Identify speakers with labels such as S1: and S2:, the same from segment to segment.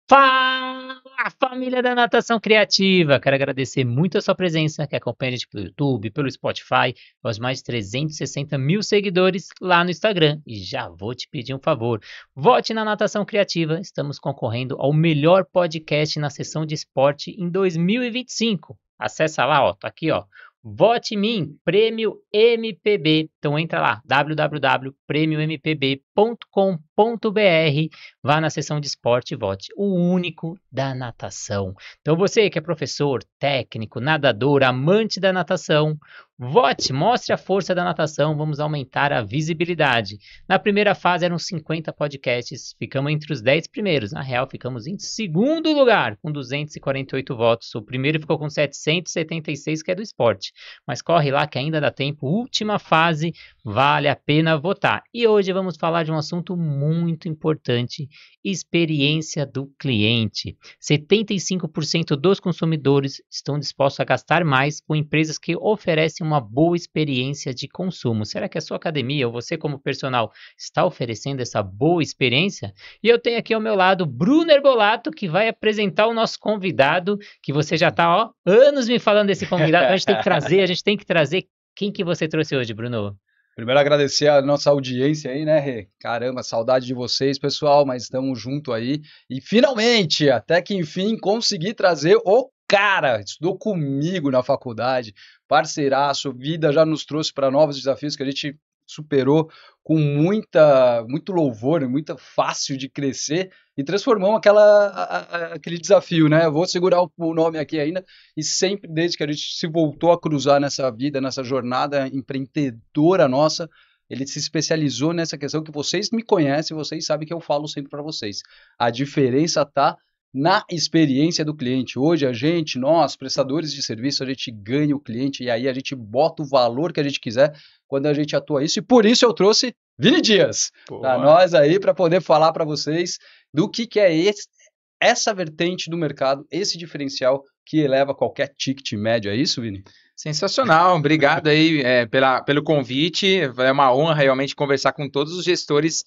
S1: Fala, família da Natação Criativa! Quero agradecer muito a sua presença, que acompanha a gente pelo YouTube, pelo Spotify, aos mais de 360 mil seguidores lá no Instagram. E já vou te pedir um favor, vote na Natação Criativa, estamos concorrendo ao melhor podcast na seção de esporte em 2025. Acessa lá, ó, tá aqui, ó. Vote em mim, Prêmio MPB. Então entra lá, www.premiompb.com.br, vá na seção de esporte e vote. O único da natação. Então você que é professor, técnico, nadador, amante da natação, vote, mostre a força da natação, vamos aumentar a visibilidade. Na primeira fase eram 50 podcasts, ficamos entre os 10 primeiros. Na real, ficamos em segundo lugar, com 248 votos. O primeiro ficou com 776, que é do esporte. Mas corre lá que ainda dá tempo. Última fase, vale a pena votar. E hoje vamos falar de um assunto muito importante: experiência do cliente. 75% dos consumidores estão dispostos a gastar mais com empresas que oferecem uma boa experiência de consumo. Será que a sua academia ou você como personal está oferecendo essa boa experiência? E eu tenho aqui ao meu lado Bruno Herbolato, que vai apresentar o nosso convidado, que você já está anos me falando desse convidado. A gente tem que trazer. Quem que você trouxe hoje, Bruno?
S2: Primeiro agradecer a nossa audiência aí, né, Rê? Caramba, saudade de vocês, pessoal, mas estamos junto aí. E finalmente, até que enfim, consegui trazer o cara, estudou comigo na faculdade, parceiraço, vida já nos trouxe para novos desafios que a gente superou com muito louvor, muito fácil de crescer e transformamos aquele desafio, né? Eu vou segurar o nome aqui ainda e sempre, desde que a gente se voltou a cruzar nessa vida, nessa jornada empreendedora nossa, ele se especializou nessa questão que vocês me conhecem, vocês sabem que eu falo sempre para vocês. A diferença está na experiência do cliente. Hoje nós, prestadores de serviço, a gente ganha o cliente e aí a gente bota o valor que a gente quiser quando a gente atua isso. E por isso eu trouxe Vini Dias para nós aí, para poder falar para vocês do que é essa vertente do mercado, esse diferencial que eleva qualquer ticket médio. É isso, Vini?
S3: Sensacional, obrigado aí pelo convite. É uma honra realmente conversar com todos os gestores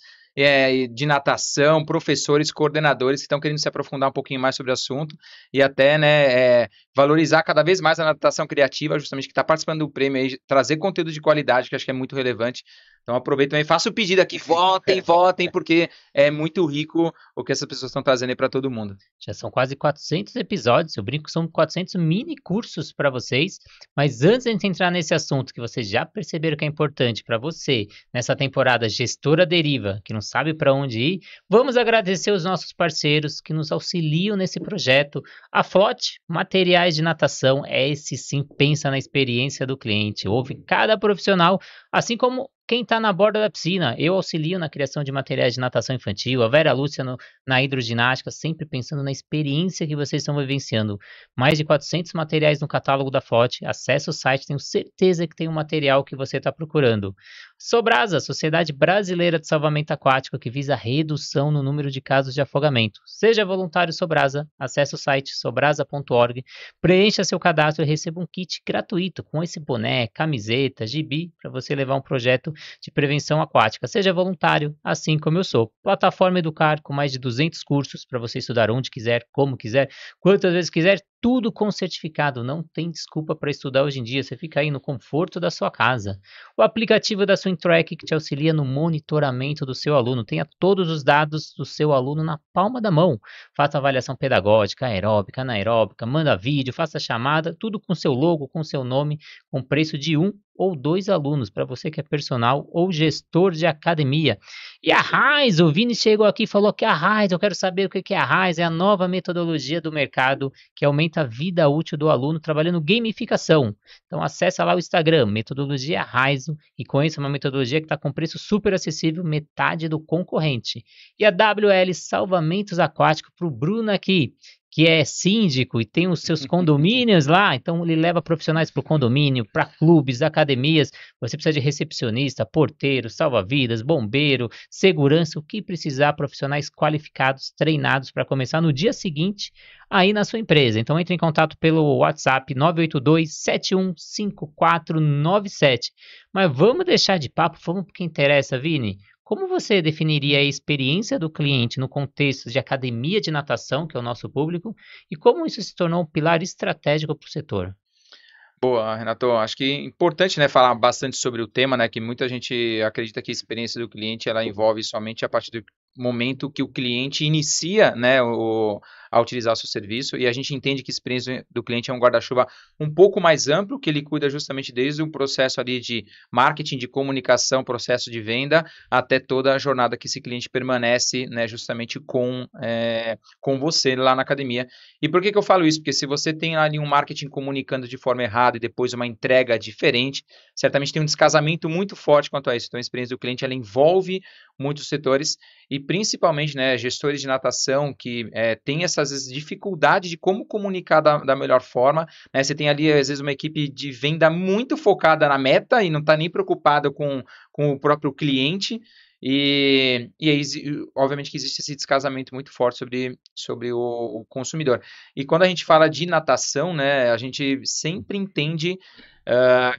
S3: de natação, professores, coordenadores que estão querendo se aprofundar um pouquinho mais sobre o assunto e até valorizar cada vez mais a natação criativa, justamente que está participando do prêmio aí, trazer conteúdo de qualidade, que acho que é muito relevante. Então aproveito também, faço o pedido aqui, votem, porque é muito rico o que essas pessoas estão trazendo aí para todo mundo.
S1: Já são quase 400 episódios, eu brinco que são 400 mini cursos para vocês, mas antes de a gente entrar nesse assunto que vocês já perceberam que é importante para você, nessa temporada Gestora Deriva, que não sabe para onde ir, vamos agradecer os nossos parceiros que nos auxiliam nesse projeto. A Flote, materiais de natação, esse sim pensa na experiência do cliente, ouve cada profissional, assim como quem está na borda da piscina. Eu auxilio na criação de materiais de natação infantil, a Vera Lúcia na hidroginástica, sempre pensando na experiência que vocês estão vivenciando. Mais de 400 materiais no catálogo da Flote. Acesse o site, tenho certeza que tem o material que você está procurando. Sobrasa, Sociedade Brasileira de Salvamento Aquático, que visa a redução no número de casos de afogamento. Seja voluntário Sobrasa, acesse o site sobrasa.org, preencha seu cadastro e receba um kit gratuito com esse boné, camiseta, gibi, para você levar um projeto de prevenção aquática. Seja voluntário, assim como eu sou. Plataforma Educar, com mais de 200 cursos para você estudar onde quiser, como quiser, quantas vezes quiser, tudo com certificado. Não tem desculpa para estudar hoje em dia, você fica aí no conforto da sua casa. O aplicativo da SwimTrack, que te auxilia no monitoramento do seu aluno. Tenha todos os dados do seu aluno na palma da mão. Faça avaliação pedagógica, aeróbica, anaeróbica, manda vídeo, faça chamada, tudo com seu logo, com seu nome, com preço de 1 ou 2 alunos, para você que é personal ou gestor de academia. E a Raiz, o Vini chegou aqui e falou que a Raiz, eu quero saber o que é a Raiz, é a nova metodologia do mercado que aumenta a vida útil do aluno trabalhando gamificação. Então acessa lá o Instagram, metodologia Raiz, e conheça uma metodologia que está com preço super acessível, metade do concorrente. E a WL Salvamentos Aquáticos, para o Bruno aqui, que é síndico e tem os seus condomínios lá, então ele leva profissionais para o condomínio, para clubes, academias. Você precisa de recepcionista, porteiro, salva-vidas, bombeiro, segurança, o que precisar, profissionais qualificados, treinados para começar no dia seguinte aí na sua empresa. Então entre em contato pelo WhatsApp 982-715497. Mas vamos deixar de papo, vamos para o que interessa, Vini. Como você definiria a experiência do cliente no contexto de academia de natação, que é o nosso público, e como isso se tornou um pilar estratégico para o setor?
S3: Boa, Renato. Acho que é importante, né, falar bastante sobre o tema, né, que muita gente acredita que a experiência do cliente ela envolve somente a partir do momento que o cliente inicia, né, a utilizar o seu serviço, e a gente entende que a experiência do cliente é um guarda-chuva um pouco mais amplo, que ele cuida justamente desde o processo ali de marketing, de comunicação, processo de venda, até toda a jornada que esse cliente permanece, né, justamente com você lá na academia. E por que eu falo isso? Porque se você tem ali um marketing comunicando de forma errada e depois uma entrega diferente, certamente tem um descasamento muito forte quanto a isso. Então, a experiência do cliente ela envolve muitos setores e principalmente, né, gestores de natação que têm essas dificuldades de como comunicar da melhor forma, né? Você tem ali, às vezes, uma equipe de venda muito focada na meta e não está nem preocupada com o próprio cliente. E aí, obviamente, que existe esse descasamento muito forte sobre o consumidor. E quando a gente fala de natação, né, a gente sempre entende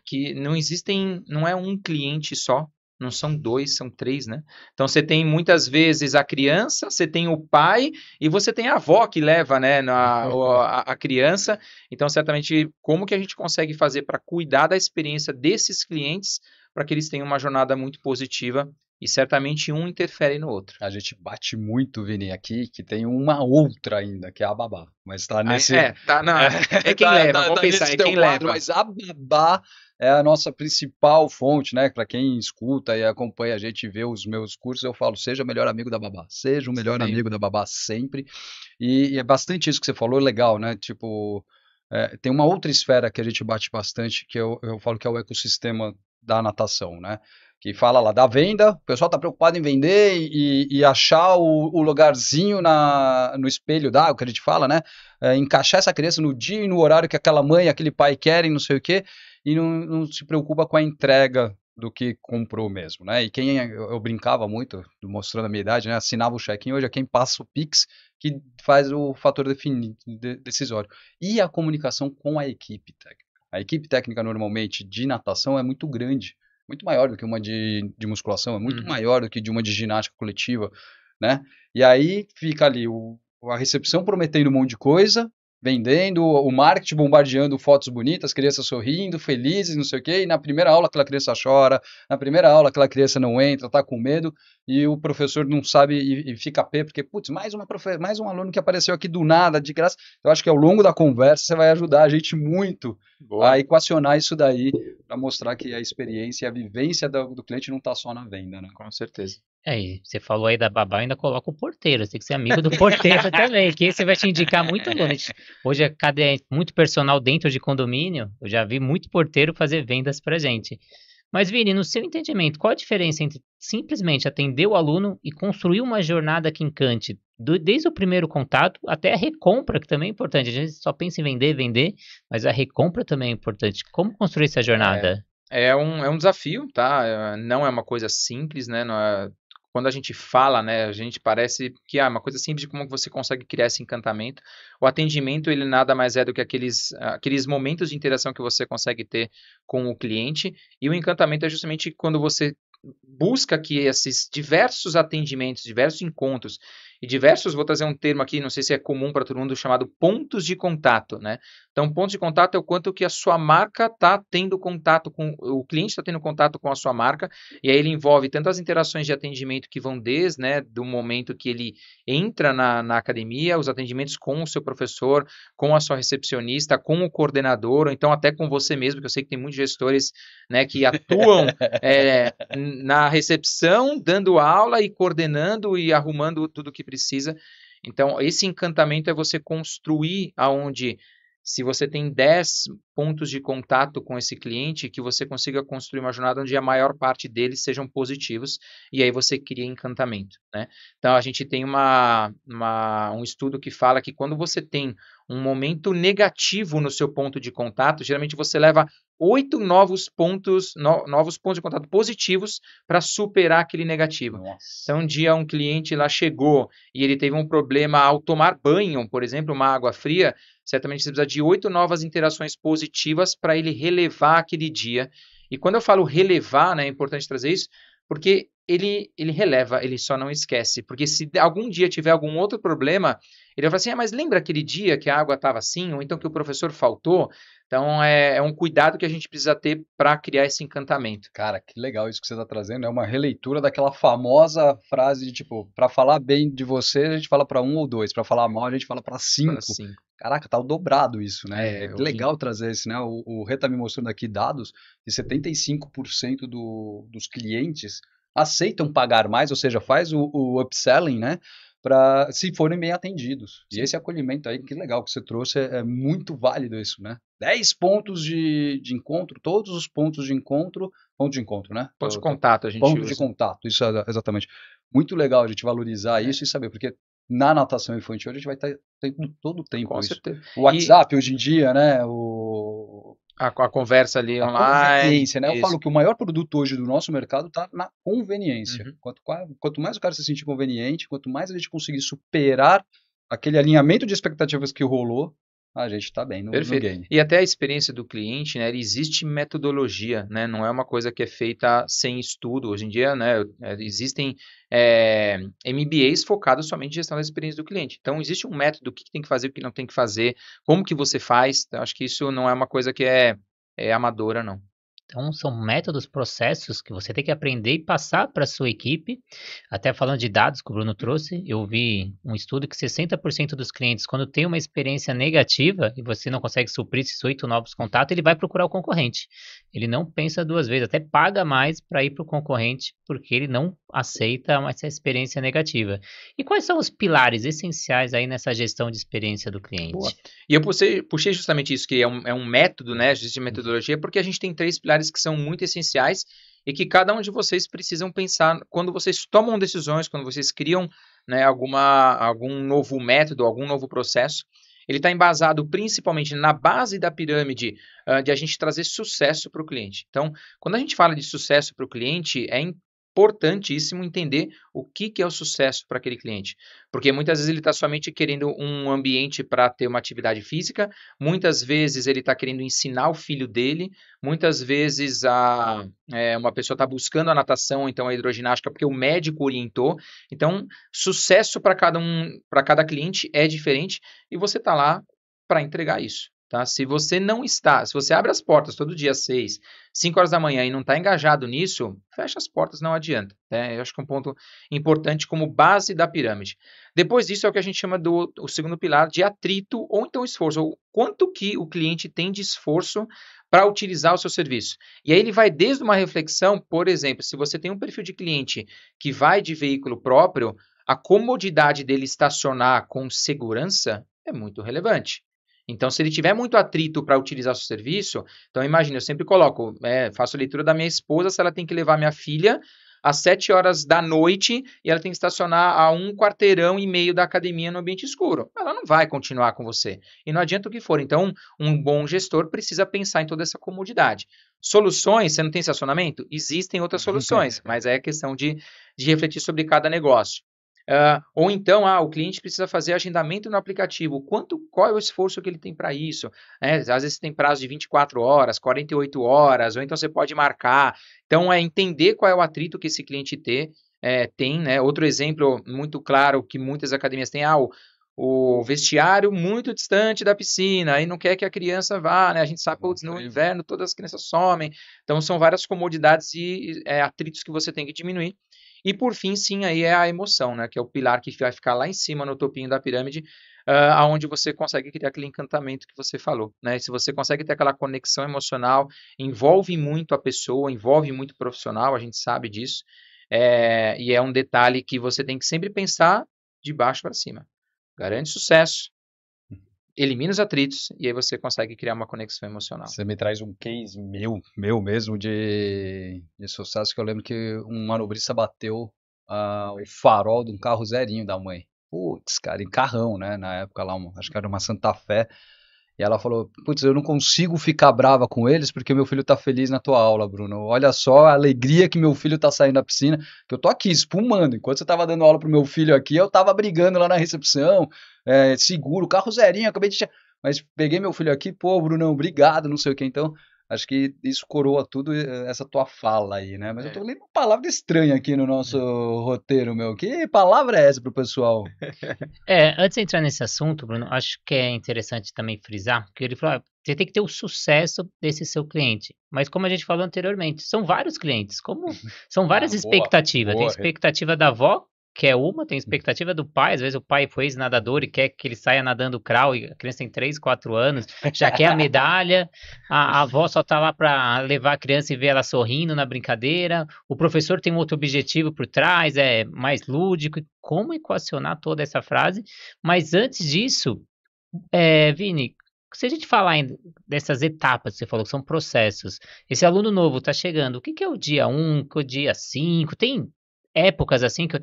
S3: que não é um cliente só, não são dois, são três, né? Então você tem muitas vezes a criança, você tem o pai e você tem a avó que leva, né, a criança. Então, certamente, como que a gente consegue fazer para cuidar da experiência desses clientes para que eles tenham uma jornada muito positiva? E certamente um interfere no outro.
S2: A gente bate muito, Vini, aqui, que tem uma outra ainda, que é a babá. Mas tá nesse.
S3: Quem leva, vamos pensar, é quem leva.
S2: Mas a babá é a nossa principal fonte, né? Para quem escuta e acompanha a gente e vê os meus cursos, eu falo, seja o melhor amigo da babá. Seja o melhor amigo da babá sempre. E é bastante isso que você falou, legal, né? Tipo, tem uma outra esfera que a gente bate bastante, que eu falo que é o ecossistema da natação, né? Que fala lá da venda, o pessoal está preocupado em vender e achar o lugarzinho no espelho d'água, que a gente fala, né? Encaixar essa criança no dia e no horário que aquela mãe e aquele pai querem, não sei o quê, e não se preocupa com a entrega do que comprou mesmo, né? E eu brincava muito, mostrando a minha idade, né? Assinava o check-in, hoje é quem passa o Pix, que faz o fator decisório. E a comunicação com a equipe técnica. A equipe técnica, normalmente, de natação é muito grande. Muito maior do que uma de musculação, é muito maior do que de uma de ginástica coletiva, né? E aí fica ali a recepção prometendo um monte de coisa, vendendo, o marketing bombardeando fotos bonitas, crianças sorrindo, felizes, não sei o quê, e na primeira aula aquela criança chora, na primeira aula aquela criança não entra, tá com medo, e o professor não sabe e fica pé, porque, putz, mais um aluno que apareceu aqui do nada, de graça. Eu acho que ao longo da conversa você vai ajudar a gente muito a equacionar isso daí, para mostrar que a experiência e a vivência do cliente não está só na venda, né?
S3: Com certeza.
S1: E você falou aí da babá, ainda coloca o porteiro, você tem que ser amigo do porteiro também, que esse vai te indicar muito aluno. Hoje é muito personal dentro de condomínio, eu já vi muito porteiro fazer vendas pra gente. Mas, Vini, no seu entendimento, qual a diferença entre simplesmente atender o aluno e construir uma jornada que encante, desde o primeiro contato até a recompra, que também é importante. A gente só pensa em vender, mas a recompra também é importante. Como construir essa jornada?
S3: É um desafio, tá? Não é uma coisa simples, né? Quando a gente fala, né, a gente parece que é uma coisa simples de como você consegue criar esse encantamento. O atendimento, ele nada mais é do que aqueles momentos de interação que você consegue ter com o cliente. E o encantamento é justamente quando você busca que esses diversos atendimentos, diversos encontros e vou trazer um termo aqui, não sei se é comum para todo mundo, chamado pontos de contato, né? Então, pontos de contato é o quanto que a sua marca está tendo contato o cliente está tendo contato com a sua marca, e aí ele envolve tanto as interações de atendimento que vão desde, né, do momento que ele entra na academia, os atendimentos com o seu professor, com a sua recepcionista, com o coordenador, ou então até com você mesmo, que eu sei que tem muitos gestores, né, que atuam na recepção, dando aula e coordenando e arrumando tudo o que precisa. Então, esse encantamento é você construir aonde, se você tem 10 pontos de contato com esse cliente, que você consiga construir uma jornada onde a maior parte deles sejam positivos, e aí você cria encantamento, né? Então, a gente tem um estudo que fala que quando você tem um momento negativo no seu ponto de contato, geralmente você leva 8 novos pontos de contato positivos para superar aquele negativo.
S2: Nossa.
S3: Então, um dia um cliente lá chegou e ele teve um problema ao tomar banho, por exemplo, uma água fria, certamente você precisa de 8 novas interações positivas para ele relevar aquele dia. E quando eu falo relevar, né, é importante trazer isso, porque ele releva, ele só não esquece. Porque se algum dia tiver algum outro problema, ele vai falar assim, mas lembra aquele dia que a água estava assim, ou então que o professor faltou? Então, é um cuidado que a gente precisa ter para criar esse encantamento.
S2: Cara, que legal isso que você tá trazendo. É uma releitura daquela famosa frase de tipo, para falar bem de você, a gente fala para 1 ou 2, para falar mal, a gente fala para 5.
S3: Assim,
S2: Caraca, tá o dobrado isso, né? É
S3: hoje
S2: legal trazer esse, né? O Rê tá me mostrando aqui dados de 75% dos clientes aceitam pagar mais, ou seja, faz o upselling, né? Para se forem bem atendidos. E esse acolhimento aí, que legal que você trouxe, é muito válido isso, né? 10 pontos de encontro, todos os ponto de encontro, né?
S3: pontos de contato a gente
S2: Ponto
S3: usa.
S2: de contato, isso exatamente. Muito legal a gente valorizar isso e saber, porque na natação infantil a gente vai estar tendo todo o tempo
S3: Com
S2: isso.
S3: certeza.
S2: O WhatsApp hoje em dia, né?
S3: A conversa ali
S2: A
S3: online.
S2: conveniência, né? Eu
S3: isso.
S2: falo que o maior produto hoje do nosso mercado está na conveniência.
S3: Uhum.
S2: Quanto mais o cara se sentir conveniente, quanto mais a gente conseguir superar aquele alinhamento de expectativas que rolou, a gente está bem no
S3: Perfeito.
S2: game.
S3: E até a experiência do cliente, né? Existe metodologia, né? Não é uma coisa que é feita sem estudo. Hoje em dia, né? Existem MBAs focados somente em gestão da experiência do cliente. Então, existe um método do que tem que fazer, o que não tem que fazer, como que você faz. Então, acho que isso não é uma coisa que é amadora, não.
S1: Então, são métodos, processos que você tem que aprender e passar para a sua equipe. Até falando de dados que o Bruno trouxe, eu vi um estudo que 60% dos clientes, quando tem uma experiência negativa e você não consegue suprir esses 8 novos contatos, ele vai procurar o concorrente. Ele não pensa duas vezes, até paga mais para ir para o concorrente, porque ele não aceita essa experiência negativa. E quais são os pilares essenciais aí nessa gestão de experiência do cliente?
S3: Boa. E eu puxei justamente isso, que é um método, né, de metodologia, porque a gente tem 3 pilares que são muito essenciais e que cada um de vocês precisam pensar quando vocês tomam decisões, quando vocês criam, né, algum novo método, algum novo processo. Ele está embasado principalmente na base da pirâmide de a gente trazer sucesso para o cliente. Então, quando a gente fala de sucesso para o cliente, é importantíssimo entender o que é o sucesso para aquele cliente. Porque muitas vezes ele está somente querendo um ambiente para ter uma atividade física, muitas vezes ele está querendo ensinar o filho dele, muitas vezes uma pessoa está buscando a natação, então a hidroginástica, porque o médico orientou. Então, sucesso para cada cliente é diferente e você está lá para entregar isso. Tá? Se você abre as portas todo dia às 6, 5 horas da manhã e não está engajado nisso, fecha as portas, não adianta. Né? Eu acho que é um ponto importante como base da pirâmide. Depois disso é o que a gente chama o segundo pilar de atrito ou então esforço. Ou quanto que o cliente tem de esforço para utilizar o seu serviço. E aí ele vai desde uma reflexão, por exemplo, se você tem um perfil de cliente que vai de veículo próprio, a comodidade dele estacionar com segurança é muito relevante. Então, se ele tiver muito atrito para utilizar o seu serviço, então imagina, eu sempre coloco, faço a leitura da minha esposa, se ela tem que levar minha filha às 7 horas da noite e ela tem que estacionar a 1 quarteirão e meio da academia no ambiente escuro. Ela não vai continuar com você. E não adianta o que for. Então, um bom gestor precisa pensar em toda essa comodidade. Soluções, você não tem estacionamento? Existem outras soluções, mas é questão de refletir sobre cada negócio. Ou então, o cliente precisa fazer agendamento no aplicativo. Qual é o esforço que ele tem para isso? Às vezes tem prazo de 24 horas, 48 horas, ou então você pode marcar. Então, é entender qual é o atrito que esse cliente tem. Né? Outro exemplo muito claro que muitas academias têm, o vestiário muito distante da piscina, aí não quer que a criança vá, né? A gente sabe, no inverno todas as crianças somem. Então, são várias comodidades e atritos que você tem que diminuir. E por fim, sim, aí é a emoção, né? Que é o pilar que vai ficar lá em cima no topinho da pirâmide, aonde você consegue criar aquele encantamento que você falou, né? Se você consegue ter aquela conexão emocional, envolve muito a pessoa, envolve muito o profissional, a gente sabe disso, e é um detalhe que você tem que sempre pensar de baixo para cima. Garante sucesso, elimina os atritos e aí você consegue criar uma conexão emocional.
S2: Você me traz um case meu mesmo de sucesso, que eu lembro que um manobrista bateu o farol de um carro zerinho da mãe. Putz, cara, em carrão, né? Na época lá, acho que era uma Santa Fé. E ela falou, putz, eu não consigo ficar brava com eles porque meu filho tá feliz na tua aula, Bruno. Olha só a alegria que meu filho tá saindo da piscina, que eu tô aqui espumando. Enquanto você tava dando aula pro meu filho aqui, eu tava brigando lá na recepção, seguro, carro zerinho, acabei de... Mas peguei meu filho aqui, pô, Brunão, obrigado, não sei o que. Então, Acho que isso coroa tudo essa tua fala aí, né? Mas eu tô lendo uma palavra estranha aqui no nosso roteiro, meu. Que palavra é essa pro pessoal?
S1: Antes de entrar nesse assunto, Bruno, acho que é interessante também frisar, que ele falou, você tem que ter o sucesso desse seu cliente. Mas como a gente falou anteriormente, são vários clientes, são várias expectativas. Tem
S2: boa.
S1: expectativa da avó, que é uma, tem expectativa do pai, às vezes o pai foi ex-nadador e quer que ele saia nadando crawl, e a criança tem 3, 4 anos, já quer a medalha, a avó só tá lá para levar a criança e ver ela sorrindo na brincadeira, o professor tem um outro objetivo por trás, é mais lúdico, e como equacionar toda essa frase? Mas antes disso, Vini, se a gente falar dessas etapas, você falou que são processos, esse aluno novo está chegando, o que que é o dia 1, que é o dia 5? Tem épocas assim que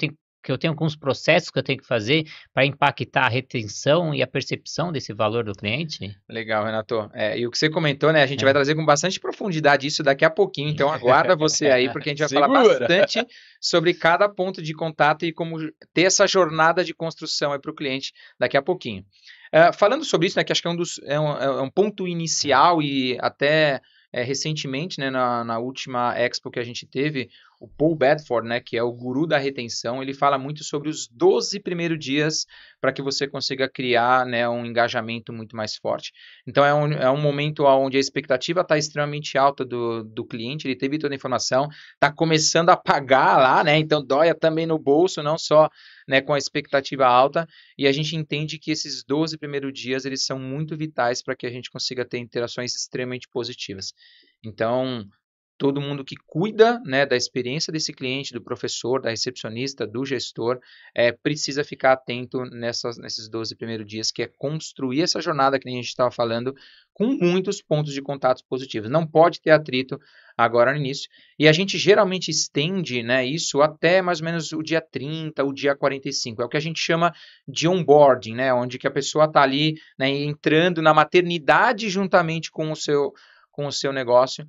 S1: eu tenho alguns processos que eu tenho que fazer para impactar a retenção e a percepção desse valor do cliente?
S3: Legal, Renato. E o que você comentou, né? A gente vai trazer com bastante profundidade isso daqui a pouquinho, então aguarda você aí, porque a gente vai falar bastante sobre cada ponto de contato e como ter essa jornada de construção para o cliente daqui a pouquinho. Falando sobre isso, né, que acho que é um ponto inicial e até recentemente, né, na última Expo que a gente teve, o Paul Bedford, né, que é o guru da retenção, ele fala muito sobre os 12 primeiros dias para que você consiga criar, né, um engajamento muito mais forte. Então é um momento onde a expectativa está extremamente alta do cliente, ele teve toda a informação, está começando a pagar lá, né, então dói também no bolso, não só, né, com a expectativa alta, e a gente entende que esses 12 primeiros dias eles são muito vitais para que a gente consiga ter interações extremamente positivas. Então, todo mundo que cuida, né, da experiência desse cliente, do professor, da recepcionista, do gestor, precisa ficar atento nesses 12 primeiros dias, que é construir essa jornada que a gente estava falando, com muitos pontos de contato positivos. Não pode ter atrito agora no início. E a gente geralmente estende, né, isso até mais ou menos o dia 30, o dia 45. É o que a gente chama de onboarding, né, onde que a pessoa está ali, né, entrando na maternidade juntamente com o seu negócio.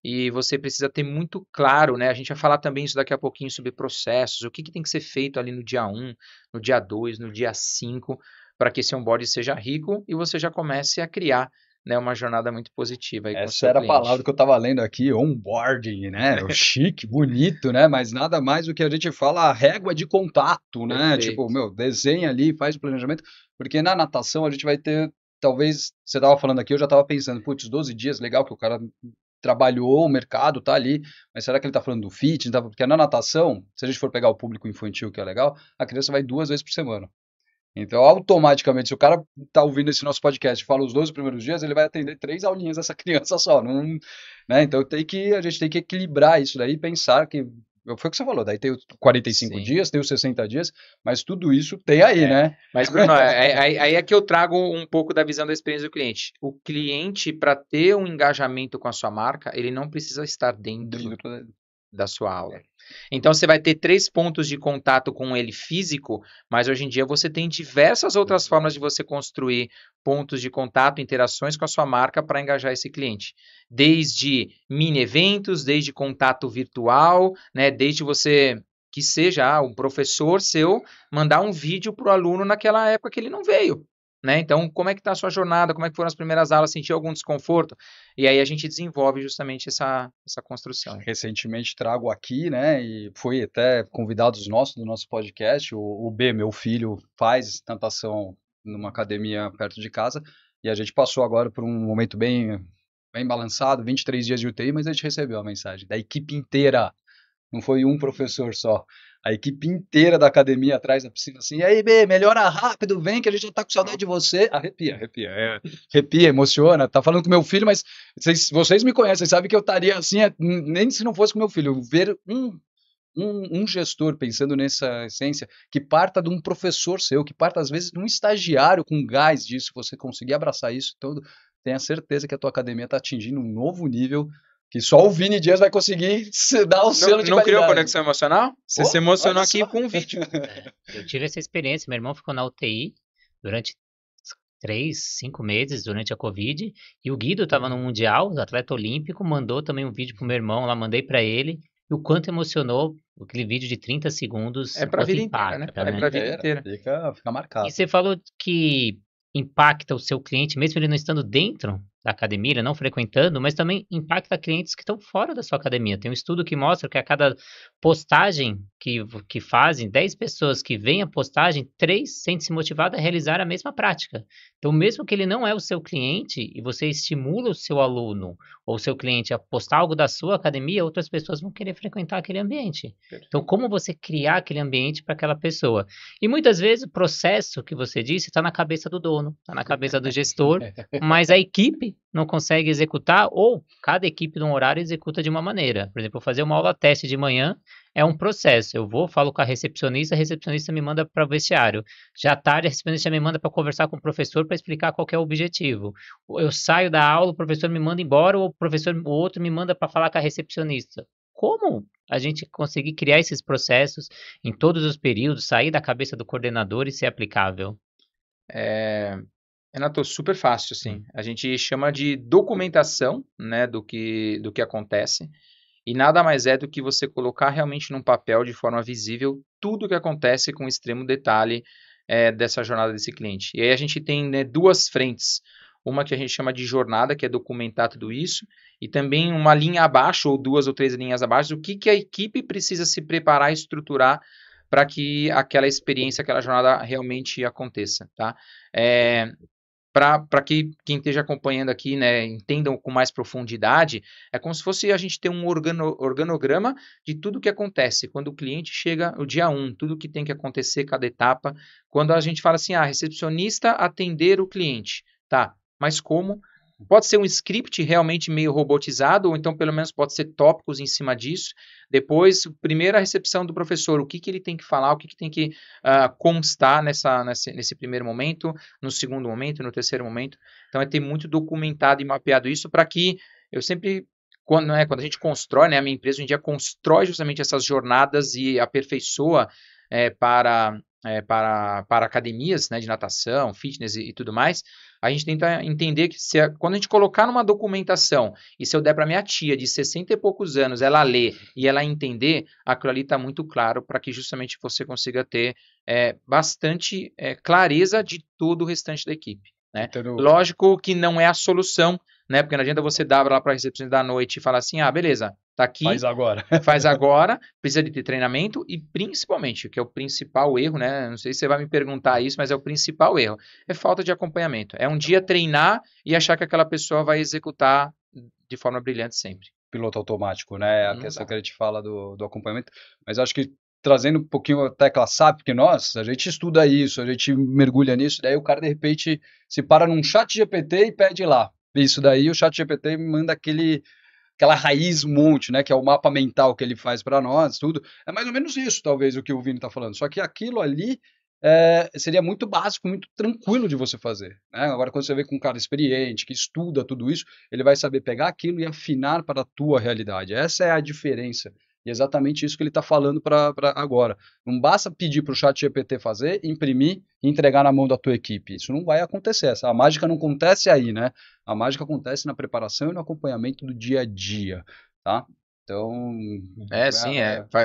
S3: E você precisa ter muito claro, né? A gente vai falar também isso daqui a pouquinho sobre processos, o que tem que ser feito ali no dia 1, no dia 2, no dia 5, para que esse onboard seja rico e você já comece a criar, né, uma jornada muito positiva aí com o
S2: Essa
S3: seu
S2: era a
S3: cliente.
S2: palavra que eu estava lendo aqui, onboarding, né? Chique, bonito, né? Mas nada mais do que a gente fala a régua de contato, né?
S3: Perfeito.
S2: Tipo, meu, desenha ali, faz o planejamento, porque na natação a gente vai ter, talvez, você estava falando aqui, eu já estava pensando, putz, 12 dias, legal que o cara trabalhou, o mercado tá ali, mas será que ele tá falando do fitness? Porque na natação, se a gente for pegar o público infantil, que é legal, a criança vai 2 vezes por semana. Então, automaticamente, se o cara tá ouvindo esse nosso podcast e fala os 12 primeiros dias, ele vai atender 3 aulinhas dessa criança só. Não, né? Então, a gente tem que equilibrar isso daí e pensar que foi o que você falou, daí tem os 45
S3: Sim.
S2: dias, tem os 60 dias, mas tudo isso tem aí, né?
S3: Mas, Bruno, aí é que eu trago um pouco da visão da experiência do cliente. O cliente, para ter um engajamento com a sua marca, ele não precisa estar dentro da sua aula. Então, você vai ter 3 pontos de contato com ele físico, mas hoje em dia você tem diversas outras formas de você construir pontos de contato, interações com a sua marca para engajar esse cliente. Desde mini eventos, desde contato virtual, né, desde você que seja um professor seu mandar um vídeo para o aluno naquela época que ele não veio. Né? Então, como é que está a sua jornada? Como é que foram as primeiras aulas? Sentiu algum desconforto? E aí a gente desenvolve justamente essa construção.
S2: Recentemente trago aqui, né, e fui até convidados nossos do nosso podcast, o B, meu filho, faz natação numa academia perto de casa, e a gente passou agora por um momento bem balançado, 23 dias de UTI, mas a gente recebeu a mensagem da equipe inteira, não foi um professor só. A equipe inteira da academia atrás da piscina, assim, e aí, B, melhora rápido, vem que a gente já tá com saudade de você. Arrepia, emociona. Tá falando com meu filho, mas vocês me conhecem, sabem que eu estaria assim, nem se não fosse com meu filho. Ver um gestor pensando nessa essência, que parta de um professor seu, que parta às vezes de um estagiário com gás disso, você conseguir abraçar isso todo, tenha certeza que a tua academia tá atingindo um novo nível, que só o Vini Dias vai conseguir dar o selo de qualidade.
S3: Não criou conexão emocional? Você se emocionou aqui com um vídeo.
S1: Eu tive essa experiência. Meu irmão ficou na UTI durante 3, 5 meses, durante a Covid. E o Guido estava no Mundial, atleta olímpico, mandou também um vídeo pro meu irmão lá, mandei para ele. E o quanto emocionou aquele vídeo de 30 segundos.
S3: É pra vida inteira, né? É pra vida inteira.
S2: Fica marcado.
S1: E você falou que impacta o seu cliente, mesmo ele não estando dentro da academia, ele não frequentando, mas também impacta clientes que estão fora da sua academia. Tem um estudo que mostra que a cada postagem que fazem, 10 pessoas que veem a postagem, 3 sentem-se motivadas a realizar a mesma prática. Então, mesmo que ele não é o seu cliente e você estimula o seu aluno ou o seu cliente a postar algo da sua academia, outras pessoas vão querer frequentar aquele ambiente. Então, como você criar aquele ambiente para aquela pessoa? E muitas vezes o processo que você disse está na cabeça do dono, está na cabeça do gestor, mas a equipe não consegue executar, ou cada equipe num horário executa de uma maneira. Por exemplo, fazer uma aula teste de manhã é um processo. Eu vou, falo com a recepcionista me manda para o vestiário. Já à tarde, a recepcionista me manda para conversar com o professor para explicar qual que é o objetivo. Eu saio da aula, o professor me manda embora, ou o outro me manda para falar com a recepcionista. Como a gente conseguir criar esses processos em todos os períodos, sair da cabeça do coordenador e ser aplicável?
S3: Renato, super fácil, assim. A gente chama de documentação, né, do que acontece. E nada mais é do que você colocar realmente num papel de forma visível tudo o que acontece com extremo detalhe dessa jornada desse cliente. E aí a gente tem, né, duas frentes. Uma que a gente chama de jornada, que é documentar tudo isso, e também uma linha abaixo, ou 2 ou 3 linhas abaixo, o que a equipe precisa se preparar e estruturar para que aquela experiência, aquela jornada realmente aconteça, tá? Para que quem esteja acompanhando aqui, né, entendam com mais profundidade, é como se fosse a gente ter um organograma de tudo que acontece. Quando o cliente chega o dia 1, tudo que tem que acontecer, cada etapa. Quando a gente fala assim, recepcionista atender o cliente. Tá, mas como? Pode ser um script realmente meio robotizado, ou então pelo menos pode ser tópicos em cima disso. Depois, primeira recepção do professor, o que ele tem que falar, o que tem que constar nesse primeiro momento, no segundo momento, no terceiro momento. Então, é ter muito documentado e mapeado isso para que eu sempre, quando a gente constrói, né, a minha empresa hoje em dia constrói justamente essas jornadas e aperfeiçoa para academias, né, de natação, fitness e tudo mais. A gente tenta entender que quando a gente colocar numa documentação, e se eu der para minha tia de 60 e poucos anos, ela ler e ela entender, aquilo ali está muito claro para que justamente você consiga ter bastante clareza de todo o restante da equipe. Né? Lógico que não é a solução, né? Porque não adianta você dar lá para a recepção da noite e falar assim, beleza, tá aqui.
S2: Faz agora.
S3: Faz agora, precisa de ter treinamento e principalmente, que é o principal erro, né? Não sei se você vai me perguntar isso, mas é o principal erro. É falta de acompanhamento. É um dia treinar e achar que aquela pessoa vai executar de forma brilhante sempre.
S2: Piloto automático, né? A questão que a gente fala do acompanhamento. Mas acho que trazendo um pouquinho a tecla SAP, porque a gente estuda isso, a gente mergulha nisso, daí o cara de repente se para num chat GPT e pede lá. Isso daí o chat GPT manda aquela raiz monte, né, que é o mapa mental que ele faz para nós, tudo. É mais ou menos isso, talvez, o que o Vini está falando. Só que aquilo ali seria muito básico, muito tranquilo de você fazer. Né? Agora, quando você vê com um cara experiente, que estuda tudo isso, ele vai saber pegar aquilo e afinar para a tua realidade. Essa é a diferença. E é exatamente isso que ele está falando para agora. Não basta pedir para o chat GPT fazer, imprimir e entregar na mão da tua equipe. Isso não vai acontecer. A mágica não acontece aí, né? A mágica acontece na preparação e no acompanhamento do dia a dia, tá? Então...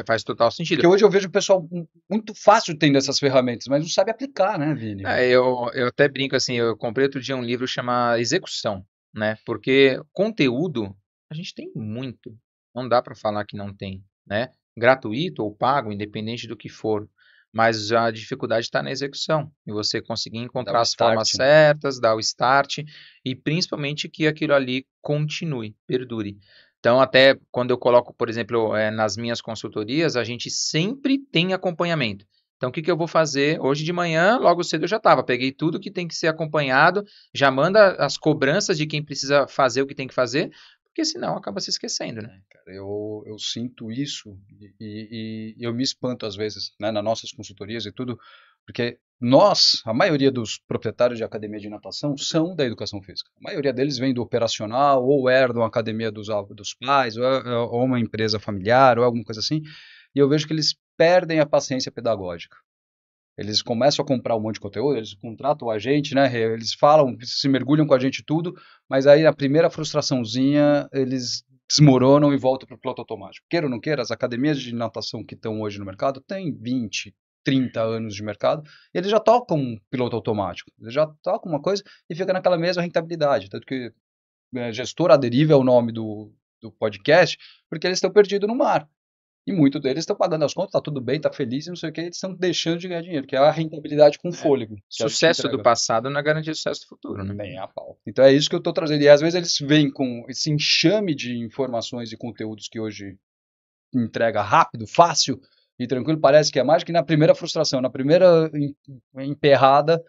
S3: faz total sentido.
S2: Porque hoje eu vejo o pessoal muito fácil tendo essas ferramentas, mas não sabe aplicar, né, Vini?
S3: Eu até brinco assim, eu comprei outro dia um livro chamado Execução, né? Porque conteúdo a gente tem muito. Não dá para falar que não tem, né? Gratuito ou pago, independente do que for. Mas a dificuldade está na execução. E você conseguir encontrar as formas certas, dar o start e principalmente que aquilo ali continue, perdure. Então, até quando eu coloco, por exemplo, nas minhas consultorias, a gente sempre tem acompanhamento. Então, o que eu vou fazer? Hoje de manhã, logo cedo eu já peguei tudo que tem que ser acompanhado, já manda as cobranças de quem precisa fazer o que tem que fazer, porque senão acaba se esquecendo, né?
S2: Cara, eu sinto isso e eu me espanto às vezes, né, nas nossas consultorias e tudo, porque a maioria dos proprietários de academia de natação são da educação física. A maioria deles vem do operacional, ou herdam a academia dos pais, ou uma empresa familiar, ou alguma coisa assim, e eu vejo que eles perdem a paciência pedagógica. Eles começam a comprar um monte de conteúdo, eles contratam a gente, né? Eles falam, se mergulham com a gente tudo, mas aí a primeira frustraçãozinha, eles desmoronam e voltam para o piloto automático. Queira ou não queira, as academias de natação que estão hoje no mercado têm 20, 30 anos de mercado, e eles já tocam piloto automático. Eles já tocam uma coisa e fica naquela mesma rentabilidade. Tanto que Gestor à Deriva é o nome do podcast, porque eles estão perdidos no mar. E muitos deles estão pagando as contas, tá tudo bem, tá feliz e não sei o que, eles estão deixando de ganhar dinheiro, que é a rentabilidade com fôlego.
S3: Sucesso do passado não é garantia de sucesso do futuro, né?
S2: Nem a pau. Então é isso que eu estou trazendo. E às vezes eles vêm com esse enxame de informações e conteúdos que hoje entrega rápido, fácil e tranquilo, parece que é mágica, e na primeira frustração, na primeira emperrada,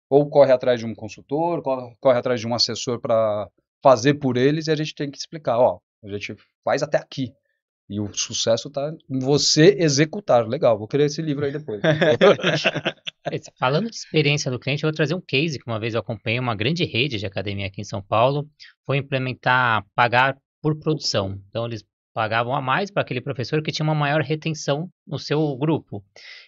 S2: ou corre atrás de um consultor, corre atrás de um assessor para fazer por eles, e a gente tem que explicar, ó, a gente faz até aqui. E o sucesso está em você executar. Legal, vou querer esse livro aí depois.
S1: Falando de experiência do cliente, eu vou trazer um case que uma vez eu acompanhei uma grande rede de academia aqui em São Paulo, foi implementar pagar por produção. Então, eles pagavam a mais para aquele professor que tinha uma maior retenção no seu grupo.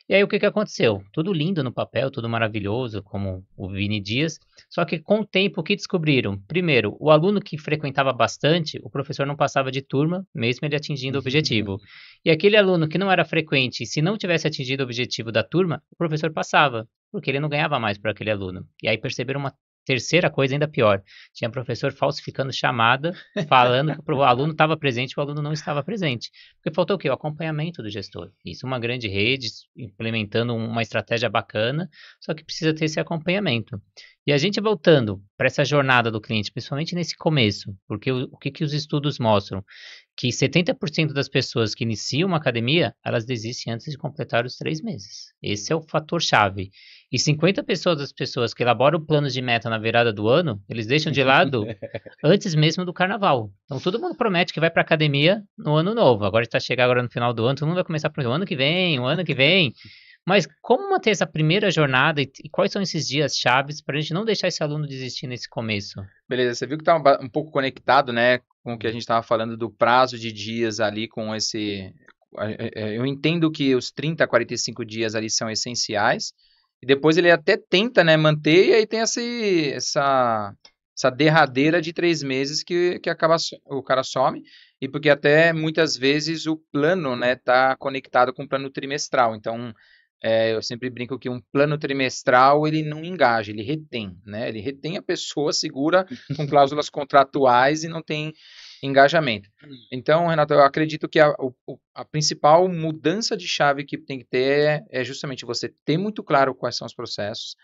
S1: E aí, o que aconteceu? Tudo lindo no papel, tudo maravilhoso, como o Vini Dias, só que com o tempo, o que descobriram? Primeiro, o aluno que frequentava bastante, o professor não passava de turma, mesmo ele atingindo o objetivo. E aquele aluno que não era frequente, se não tivesse atingido o objetivo da turma, o professor passava, porque ele não ganhava mais para aquele aluno. E aí perceberam uma terceira coisa ainda pior. Tinha professor falsificando chamada, falando que o aluno estava presente e o aluno não estava presente. Porque faltou o quê? O acompanhamento do gestor. Isso, uma grande rede, implementando uma estratégia bacana, só que precisa ter esse acompanhamento. E a gente voltando para essa jornada do cliente, principalmente nesse começo, porque o que os estudos mostram? Que 70% das pessoas que iniciam uma academia, elas desistem antes de completar os 3 meses. Esse é o fator-chave. E 50% das pessoas que elaboram planos de meta na virada do ano, eles deixam de lado antes mesmo do carnaval. Então, todo mundo promete que vai para academia no ano novo. Agora está chegando agora no final do ano, todo mundo vai começar para o ano que vem, o ano que vem. Mas como manter essa primeira jornada e quais são esses dias chaves para a gente não deixar esse aluno desistir nesse começo?
S3: Beleza, você viu que está um pouco conectado, né, com o que a gente estava falando do prazo de dias ali com esse... Eu entendo que os 30 a 45 dias ali são essenciais, e depois ele até tenta, né, manter, e aí tem essa derradeira de 3 meses que acaba, o cara some, e porque até muitas vezes o plano, né, tá conectado com o plano trimestral, então... eu sempre brinco que um plano trimestral ele não engaja, ele retém, né? Ele retém a pessoa, segura com cláusulas contratuais e não tem engajamento. Então, Renato, eu acredito que a principal mudança de chave que tem que ter é justamente você ter muito claro quais são os processos,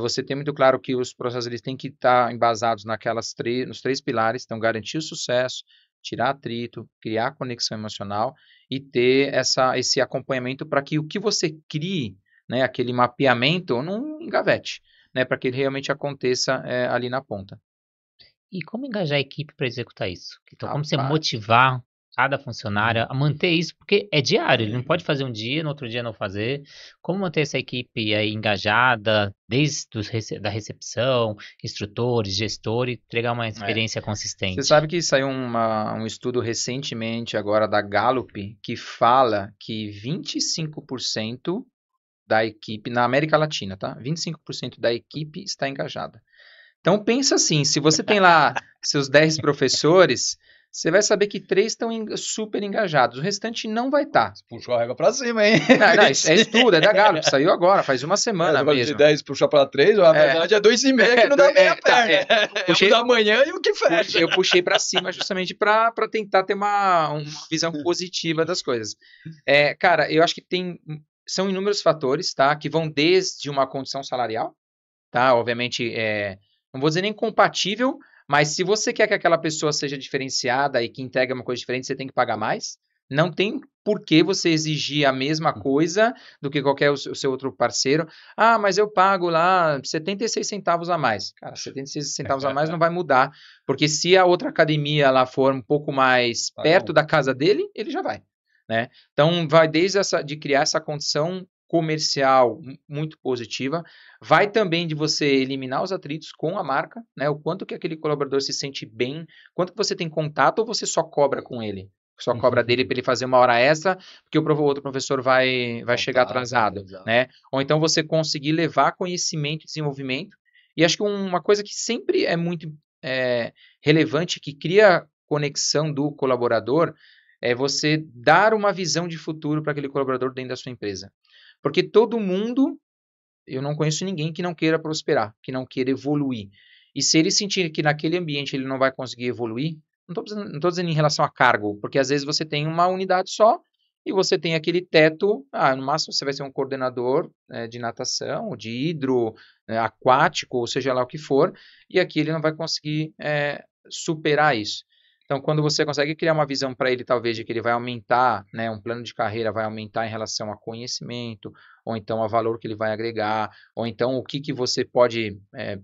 S3: você ter muito claro que os processos eles têm que estar embasados nos 3 pilares, então garantir o sucesso, tirar atrito, criar conexão emocional e ter esse acompanhamento para que o que você crie, né, aquele mapeamento, não engavete, né, para que ele realmente aconteça ali na ponta.
S1: E como engajar a equipe para executar isso? Então, como você
S3: Rapaz.
S1: motivar cada funcionário a manter isso? Porque é diário, ele não pode fazer um dia, no outro dia não fazer. Como manter essa equipe aí engajada, desde da recepção, instrutores, gestor, e entregar uma experiência consistente?
S3: Você sabe que saiu um estudo recentemente agora da Gallup que fala que 25% da equipe, na América Latina, tá? 25% da equipe está engajada. Então pensa assim, se você tem lá seus 10 professores, você vai saber que 3 estão super engajados, o restante não vai estar.
S2: Puxou a régua pra cima, hein?
S3: Não, é estudo, é da Gallup, saiu agora, faz uma semana mesmo.
S2: De 10 puxar pra 3, a verdade é 2,5 que não dá meia perna.
S3: Puxei,
S2: o da manhã e o que fecha.
S3: Eu puxei pra cima justamente para tentar ter uma visão positiva das coisas. Cara, eu acho que são inúmeros fatores, tá? Que vão desde uma condição salarial, tá? Obviamente, não vou dizer nem compatível, mas se você quer que aquela pessoa seja diferenciada e que entregue uma coisa diferente, você tem que pagar mais. Não tem por que você exigir a mesma coisa do que qualquer o seu outro parceiro. Ah, mas eu pago lá 76 centavos a mais. Cara, 76 centavos a mais não vai mudar, porque se a outra academia lá for um pouco mais perto da casa dele, ele já vai, né? Então, vai desde de criar essa condição comercial muito positiva, vai também de você eliminar os atritos com a marca, né? O quanto que aquele colaborador se sente bem, quanto que você tem contato ou você só cobra com ele? Só cobra dele para ele fazer uma hora extra, porque o outro professor vai chegar atrasado, né? Ou então você conseguir levar conhecimento e desenvolvimento. E acho que uma coisa que sempre é muito relevante, que cria conexão do colaborador, é você dar uma visão de futuro para aquele colaborador dentro da sua empresa. Porque todo mundo, eu não conheço ninguém que não queira prosperar, que não queira evoluir. E se ele sentir que naquele ambiente ele não vai conseguir evoluir, não tô dizendo em relação a cargo, porque às vezes você tem uma unidade só e você tem aquele teto, no máximo você vai ser um coordenador de natação, de hidro, aquático, ou seja lá o que for, e aqui ele não vai conseguir superar isso. Então, quando você consegue criar uma visão para ele, talvez, de que ele vai aumentar, né, um plano de carreira vai aumentar em relação a conhecimento, ou então a valor que ele vai agregar, ou então o que você pode,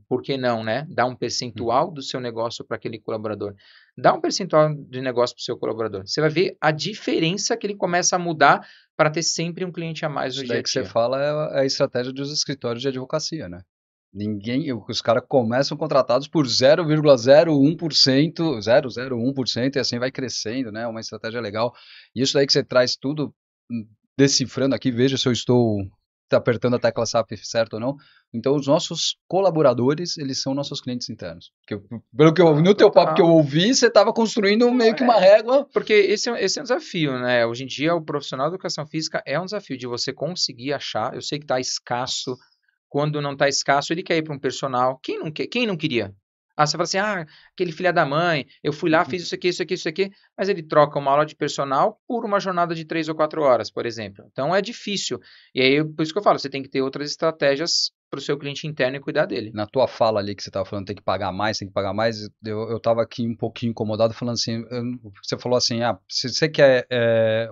S3: por que não, né, dar um percentual do seu negócio para aquele colaborador. Dá um percentual de negócio para o seu colaborador. Você vai ver a diferença que ele começa a mudar para ter sempre um cliente a mais no
S2: Isso
S3: dia
S2: daí
S3: a
S2: que você
S3: dia.
S2: fala é a estratégia dos escritórios de advocacia, né? Os caras começam contratados por 0,01%, 0,01% e assim vai crescendo, né? Uma estratégia legal. E isso daí que você traz tudo decifrando aqui, veja se eu estou apertando a tecla SAP certo ou não. Então, os nossos colaboradores, eles são nossos clientes internos. Pelo que no teu papo que eu ouvi, você estava construindo meio que uma régua.
S3: Porque esse é um desafio, né? Hoje em dia, o profissional de educação física é um desafio de você conseguir achar. Eu sei que está escasso. Quando não está escasso, ele quer ir para um personal. Quem não quer? Quem não queria? Você fala assim, aquele filho da mãe, eu fui lá, fiz isso aqui, isso aqui, isso aqui, mas ele troca uma aula de personal por uma jornada de 3 ou 4 horas, por exemplo. Então é difícil. E aí, por isso que eu falo, você tem que ter outras estratégias para o seu cliente interno e cuidar dele.
S2: Na tua fala ali que você estava falando, tem que pagar mais, eu estava aqui um pouquinho incomodado falando assim, você falou assim, se você quer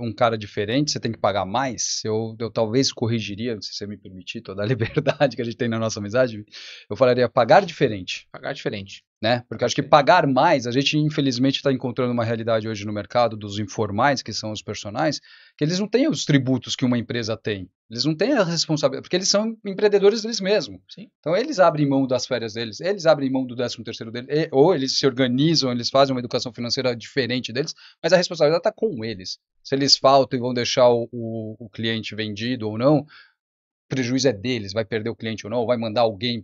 S2: um cara diferente, você tem que pagar mais, eu talvez corrigiria, se você me permitir, toda a liberdade que a gente tem na nossa amizade, eu falaria pagar diferente.
S3: Pagar diferente.
S2: Né? Porque acho que pagar mais, a gente infelizmente está encontrando uma realidade hoje no mercado dos informais, que são os personagens, que eles não têm os tributos que uma empresa tem. Eles não têm a responsabilidade, porque eles são empreendedores deles mesmos.
S3: Sim.
S2: Então eles abrem mão das férias deles, eles abrem mão do 13º deles, ou eles se organizam, eles fazem uma educação financeira diferente deles, mas a responsabilidade está com eles. Se eles faltam e vão deixar o cliente vendido ou não, o prejuízo é deles, vai perder o cliente ou não, vai mandar alguém.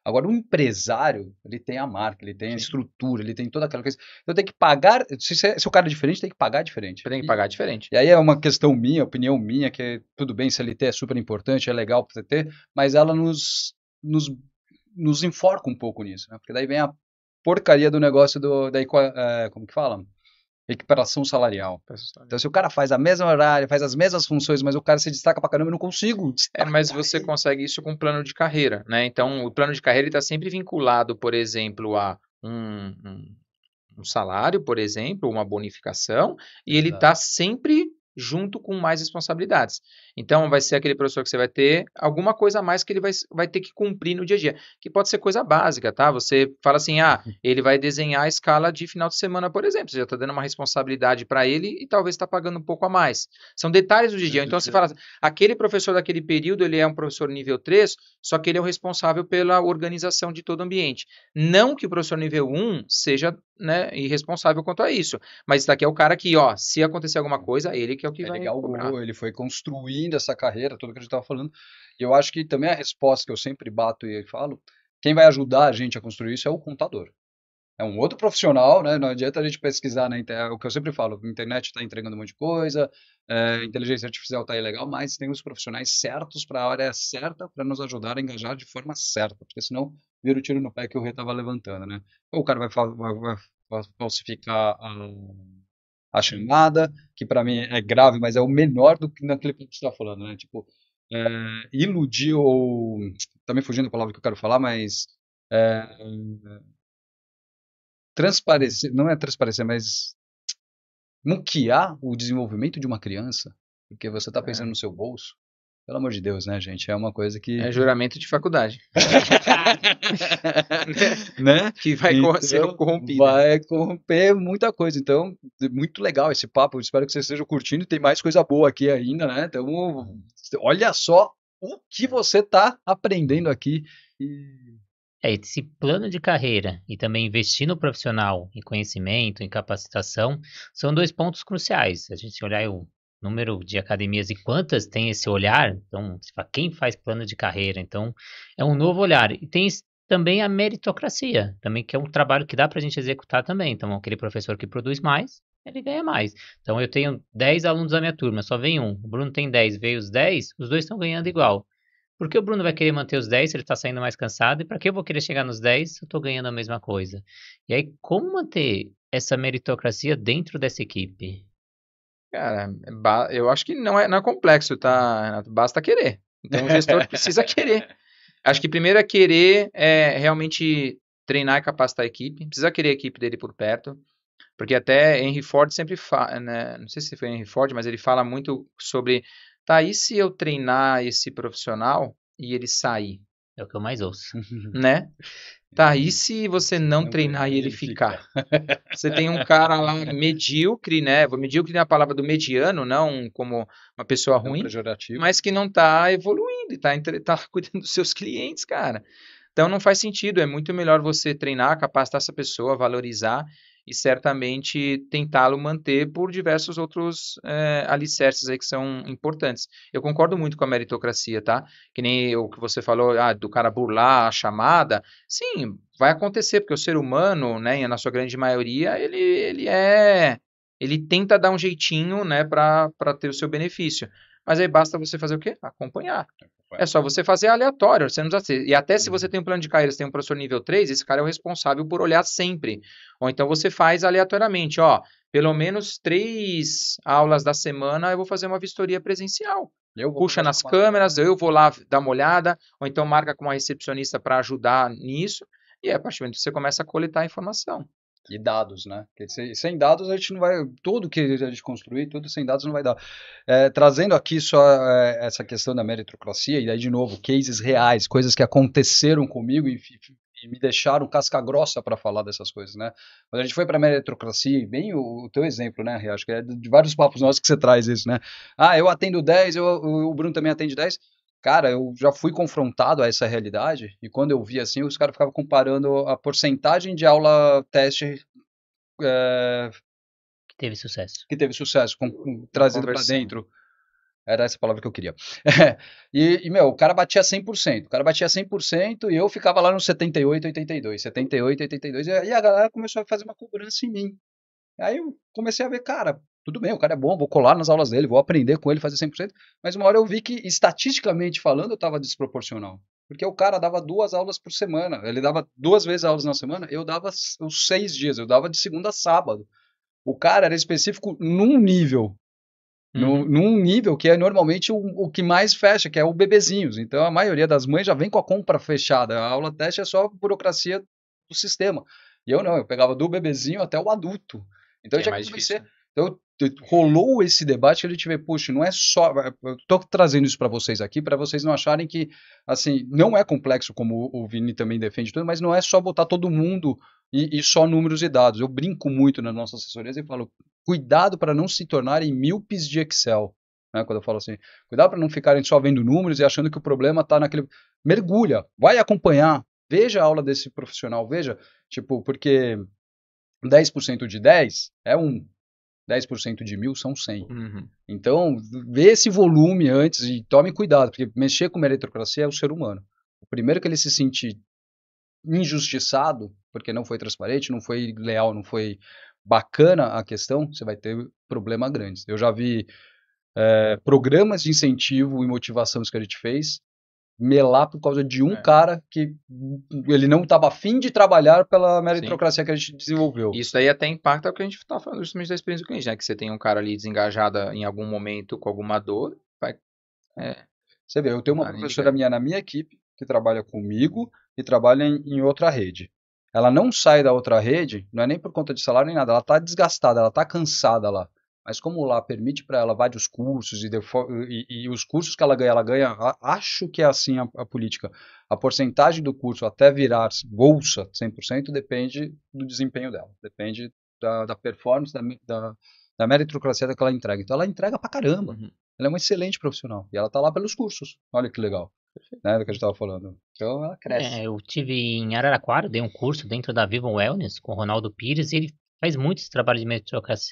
S2: Agora, o empresário, ele tem a marca, ele tem a estrutura, ele tem toda aquela coisa. Então tem que pagar, se o cara é diferente, tem que pagar diferente.
S3: Tem que pagar diferente.
S2: E aí é uma questão minha, opinião minha, que tudo bem, CLT é super importante, é legal para você ter, mas ela nos enforca um pouco nisso, né? Porque daí vem a porcaria do negócio como que fala? Equiparação salarial. Então, se o cara faz a mesma horário, faz as mesmas funções, mas o cara se destaca pra caramba, eu não consigo destacar.
S3: Mas você consegue isso com plano de carreira, né? Então, o plano de carreira está sempre vinculado, por exemplo, a um salário, por exemplo, uma bonificação, e ele está sempre junto com mais responsabilidades. Então, vai ser aquele professor que você vai ter alguma coisa a mais que ele vai ter que cumprir no dia a dia, que pode ser coisa básica, tá? Você fala assim, ele vai desenhar a escala de final de semana, por exemplo, você já está dando uma responsabilidade para ele e talvez está pagando um pouco a mais. São detalhes do dia a dia. Então, você fala, aquele professor daquele período, ele é um professor nível 3, só que ele é o responsável pela organização de todo o ambiente. Não que o professor nível 1 seja, né, irresponsável quanto a isso, mas isso aqui é o cara que, se acontecer alguma coisa, ele que é o que vai cobrar.
S2: Ele foi construindo essa carreira, tudo que a gente estava falando, e eu acho que também a resposta que eu sempre bato e falo, quem vai ajudar a gente a construir isso é o contador. É um outro profissional, né? Não adianta a gente pesquisar na internet, o que eu sempre falo, a internet está entregando um monte de coisa, inteligência artificial está aí legal, mas tem os profissionais certos para a área certa para nos ajudar a engajar de forma certa, porque senão vira o tiro no pé que o Rê estava levantando, né? Ou o cara vai falsificar a chamada, que para mim é grave, mas é o menor do que naquele que você está falando, né? Tipo, iludir ou... Também fugindo da palavra que eu quero falar, mas... transparecer, não é transparecer, mas muquear o desenvolvimento de uma criança, porque você está pensando no seu bolso. Pelo amor de Deus, né, gente? É uma coisa que...
S3: É juramento de faculdade.
S2: né?
S3: Que vai ser corrompido.
S2: Vai corromper muita coisa. Então, muito legal esse papo. Eu espero que vocês estejam curtindo. Tem mais coisa boa aqui ainda, né? Então, olha só o que você está aprendendo aqui.
S1: Esse plano de carreira e também investir no profissional, em conhecimento, em capacitação, são 2 pontos cruciais. A gente olhar o número de academias e quantas tem esse olhar, então, quem faz plano de carreira? Então, é um novo olhar. E tem também a meritocracia, também que é um trabalho que dá para a gente executar também. Então, aquele professor que produz mais, ele ganha mais. Então, eu tenho 10 alunos da minha turma, só vem um. O Bruno tem 10, veio os 10, os dois estão ganhando igual. Por que o Bruno vai querer manter os 10 se ele está saindo mais cansado? E para que eu vou querer chegar nos 10 se eu estou ganhando a mesma coisa? E aí, como manter essa meritocracia dentro dessa equipe?
S3: Cara, eu acho que não é complexo, tá, Renato? Basta querer. Então o gestor precisa querer. Acho que primeiro é querer realmente treinar e capacitar a equipe. Precisa querer a equipe dele por perto. Porque até Henry Ford sempre fala, né? Não sei se foi Henry Ford, mas ele fala muito sobre, tá, e se eu treinar esse profissional e ele sair,
S1: É o que eu mais ouço.
S3: né? Tá, e se você não treinar e ele ficar? Você tem um cara lá medíocre, né? Medíocre na palavra do mediano, não como uma pessoa
S2: Não
S3: ruim,
S2: pejorativo.
S3: mas que não tá evoluindo, e tá cuidando dos seus clientes, cara. Então não faz sentido, é muito melhor você treinar, capacitar essa pessoa, valorizar e certamente tentá-lo manter por diversos outros alicerces aí que são importantes. Eu concordo muito com a meritocracia, tá? Que nem o que você falou, do cara burlar a chamada. Sim, vai acontecer, porque o ser humano, né, na sua grande maioria, ele tenta dar um jeitinho, né, para ter o seu benefício. Mas aí basta você fazer o quê? Acompanhar. É só você fazer aleatório, você não precisa ser. E até se você tem um plano de carreira, você tem um professor nível 3, esse cara é o responsável por olhar sempre. Ou então você faz aleatoriamente, ó, pelo menos 3 aulas da semana eu vou fazer uma vistoria presencial. Puxa nas câmeras, eu vou lá dar uma olhada, ou então marca com uma recepcionista para ajudar nisso, e a partir do momento que você começa a coletar a informação.
S2: E dados, né? Porque sem dados a gente não vai. Tudo que a gente construir, tudo sem dados não vai dar. Trazendo aqui só essa questão da meritocracia, e aí de novo, cases reais, coisas que aconteceram comigo e me deixaram casca grossa para falar dessas coisas, né? Quando a gente foi para a meritocracia, bem o teu exemplo, né, Ria? Acho que é de vários papos nossos que você traz isso, né? Eu atendo 10, o Bruno também atende 10. Cara, eu já fui confrontado a essa realidade e quando eu vi assim, os caras ficavam comparando a porcentagem de aula teste
S1: Que teve sucesso.
S2: que teve sucesso, trazido para dentro. Era essa palavra que eu queria. Meu, o cara batia 100%. O cara batia 100% e eu ficava lá no 78, 82. 78, 82. E a galera começou a fazer uma cobrança em mim. Aí eu comecei a ver, cara, tudo bem, o cara é bom, vou colar nas aulas dele, vou aprender com ele, fazer 100%. Mas uma hora eu vi que, estatisticamente falando, eu estava desproporcional. Porque o cara dava 2 aulas por semana. Ele dava 2 vezes aulas na semana, eu dava os 6 dias. Eu dava de segunda a sábado. O cara era específico num nível. Num nível que é normalmente o que mais fecha, que é o bebezinhos. Então a maioria das mães já vem com a compra fechada. A aula teste é só burocracia do sistema. E eu não, eu pegava do bebezinho até o adulto. Então eu tinha que comecei. Então rolou esse debate que a gente vê, puxa, não é só. Eu tô trazendo isso para vocês aqui, para vocês não acharem que, assim, não é complexo, como o Vini também defende tudo, mas não é só botar todo mundo e só números e dados. Eu brinco muito nas nossas assessorias e falo, cuidado para não se tornarem míopes de Excel. Né, quando eu falo assim, cuidado para não ficarem só vendo números e achando que o problema está naquele. Mergulha, vai acompanhar, veja a aula desse profissional, veja, tipo, porque 10% de 10 é 1, 10% de 1000 são 100. Então, vê esse volume antes e tome cuidado, porque mexer com meritocracia é o ser humano. O primeiro que ele se sentir injustiçado, porque não foi transparente, não foi leal, não foi bacana a questão, você vai ter problema grande. Eu já vi programas de incentivo e motivação que a gente fez melar por causa de um cara que ele não estava afim de trabalhar pela meritocracia que a gente desenvolveu.
S3: Isso aí até impacta o que a gente está falando justamente da experiência do cliente, né? Que você tem um cara ali desengajado em algum momento com alguma dor,
S2: Você vê, eu tenho uma professora minha na minha equipe que trabalha comigo e trabalha em outra rede. Ela não sai da outra rede, não é nem por conta de salário nem nada, ela está desgastada, ela está cansada lá. Mas como lá permite para ela vários cursos e os cursos que ela ganha, acho que é assim a política. A porcentagem do curso até virar bolsa 100% depende do desempenho dela, depende da performance, da meritocracia que ela entrega. Então ela entrega pra caramba. Ela é uma excelente profissional e ela está lá pelos cursos. Olha que legal. Né, do que a gente estava falando. Então ela cresce.
S1: Eu tive em Araraquara, dei um curso dentro da Viva Wellness com o Ronaldo Pires e ele faz muito esse trabalho de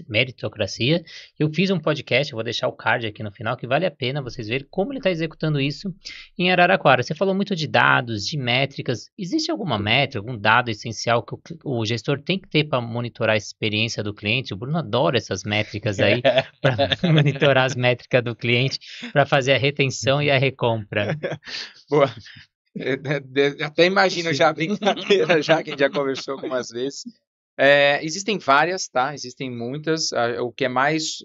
S1: meritocracia. Eu fiz um podcast, eu vou deixar o card aqui no final, que vale a pena vocês verem como ele está executando isso em Araraquara. Você falou muito de dados, de métricas. Existe alguma métrica, algum dado essencial que o gestor tem que ter para monitorar a experiência do cliente? O Bruno adora essas métricas aí, para monitorar as métricas do cliente, para fazer a retenção e a recompra.
S3: Boa. Até imagino já a brincadeira, já que a gente já conversou algumas vezes. Existem várias, tá? Existem muitas. O que é mais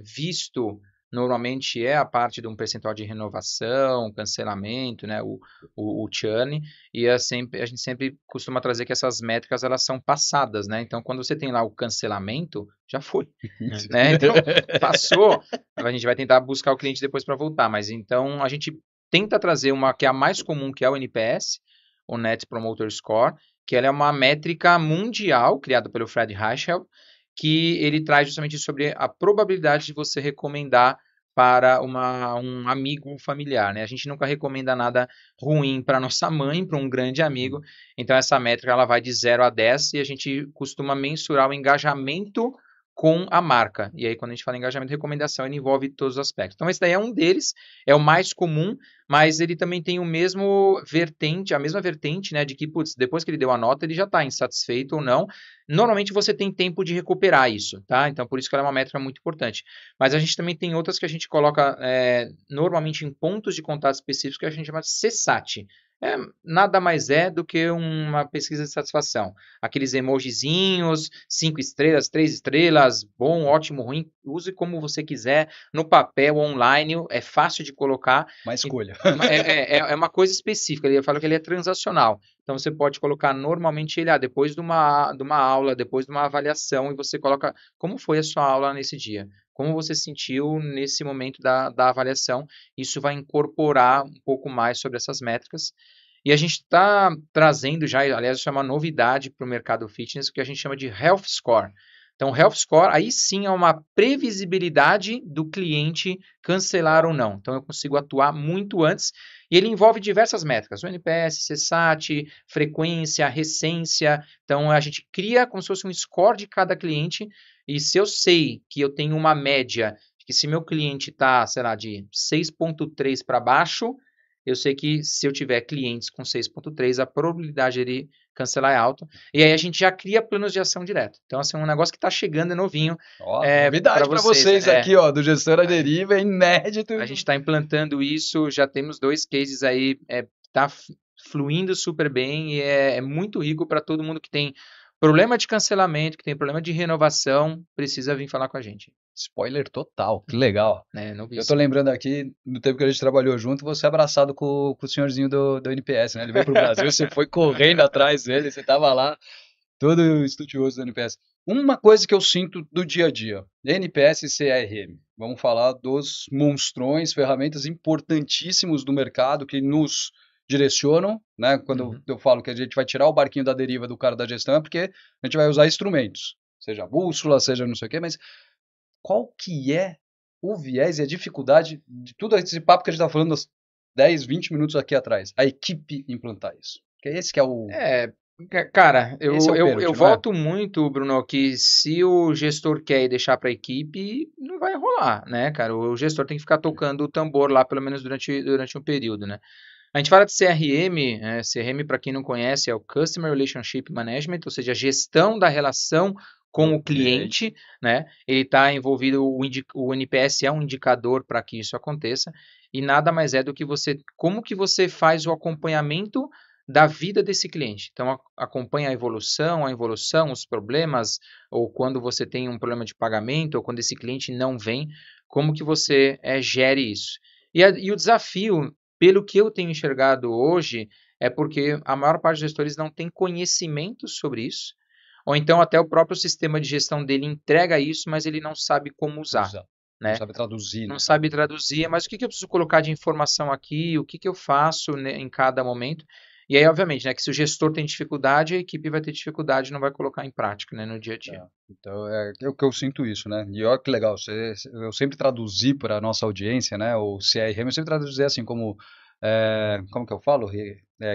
S3: visto normalmente é a parte de um percentual de renovação, cancelamento, né? O churn. E a gente sempre costuma trazer que essas métricas elas são passadas, né? Então, quando você tem lá o cancelamento, já foi, né? Então, passou. A gente vai tentar buscar o cliente depois para voltar. Mas então a gente tenta trazer uma que é a mais comum, que é o NPS, o Net Promoter Score, que ela é uma métrica mundial criada pelo Fred Reichheld, que ele traz justamente sobre a probabilidade de você recomendar para um amigo familiar, né? A gente nunca recomenda nada ruim para nossa mãe, para um grande amigo, então essa métrica ela vai de 0 a 10 e a gente costuma mensurar o engajamento com a marca. E aí, quando a gente fala em engajamento e recomendação, ele envolve todos os aspectos. Então, esse daí é um deles, é o mais comum, mas ele também tem a mesma vertente, né, de que, putz, depois que ele deu a nota, ele já está insatisfeito ou não. Normalmente, você tem tempo de recuperar isso, tá? Então, por isso que ela é uma métrica muito importante. Mas a gente também tem outras que a gente coloca normalmente em pontos de contato específicos que a gente chama de CSAT. Nada mais é do que uma pesquisa de satisfação. Aqueles emojizinhos, 5 estrelas, 3 estrelas, bom, ótimo, ruim, use como você quiser, no papel, online, é fácil de colocar.
S2: Uma escolha.
S3: É uma coisa específica, eu falo que ele é transacional. Então você pode colocar normalmente ele depois de uma aula, depois de uma avaliação, e você coloca como foi a sua aula nesse dia. Como você sentiu nesse momento da avaliação, isso vai incorporar um pouco mais sobre essas métricas. E a gente está trazendo já, aliás, isso é uma novidade para o mercado fitness, o que a gente chama de Health Score. Então, Health Score, aí sim é uma previsibilidade do cliente cancelar ou não. Então, eu consigo atuar muito antes. E ele envolve diversas métricas, o NPS, CSAT, frequência, recência. Então, a gente cria como se fosse um score de cada cliente. E se eu sei que eu tenho uma média, que se meu cliente está, sei lá, de 6,3 para baixo, eu sei que se eu tiver clientes com 6,3, a probabilidade de ele cancelar é alta. E aí a gente já cria planos de ação direto. Então, assim, um negócio que está chegando novinho.
S2: Novidade para vocês aqui, ó, do Gestor à Deriva, é inédito.
S3: A gente está implantando isso, já temos 2 cases aí, está fluindo super bem e é muito rico para todo mundo que tem problema de cancelamento, que tem problema de renovação, precisa vir falar com a gente.
S2: Spoiler total, que legal.
S3: Novíssimo.
S2: Eu tô lembrando aqui, no tempo que a gente trabalhou junto, você abraçado com o senhorzinho do NPS, né? Ele veio pro Brasil, você foi correndo atrás dele, você tava lá, todo estudioso do NPS. Uma coisa que eu sinto do dia a dia, NPS e CRM. Vamos falar dos monstrões, ferramentas importantíssimos do mercado que nos direcionam, né? Quando eu falo que a gente vai tirar o barquinho da deriva do cara da gestão, é porque a gente vai usar instrumentos, seja bússola, seja não sei o quê, mas qual que é o viés e a dificuldade de tudo esse papo que a gente está falando há 10, 20 minutos aqui atrás? A equipe implantar isso. Porque esse que é o...
S3: Cara,
S2: pênalti,
S3: eu volto muito, Bruno, que se o gestor quer deixar para a equipe, não vai rolar, né, cara? O gestor tem que ficar tocando o tambor lá, pelo menos durante um período, né? A gente fala de CRM, CRM, para quem não conhece, é o Customer Relationship Management, ou seja, a gestão da relação com o cliente, né? Ele está envolvido, o NPS é um indicador para que isso aconteça, e nada mais é do que como que você faz o acompanhamento da vida desse cliente. Então, acompanha a evolução, os problemas, ou quando você tem um problema de pagamento, ou quando esse cliente não vem, como que você gere isso. E o desafio, pelo que eu tenho enxergado hoje, é porque a maior parte dos gestores não tem conhecimento sobre isso, ou então até o próprio sistema de gestão dele entrega isso, mas ele não sabe como usar. Né?
S2: Não sabe traduzir.
S3: Não sabe traduzir, mas o que eu preciso colocar de informação aqui, o que eu faço, né, em cada momento. E aí, obviamente, né, que se o gestor tem dificuldade, a equipe vai ter dificuldade e não vai colocar em prática, né, no dia a dia.
S2: Então, é o que eu sinto isso, né? E olha que legal, eu sempre traduzi para a nossa audiência, né, o CRM, eu sempre traduzi assim como como que eu falo?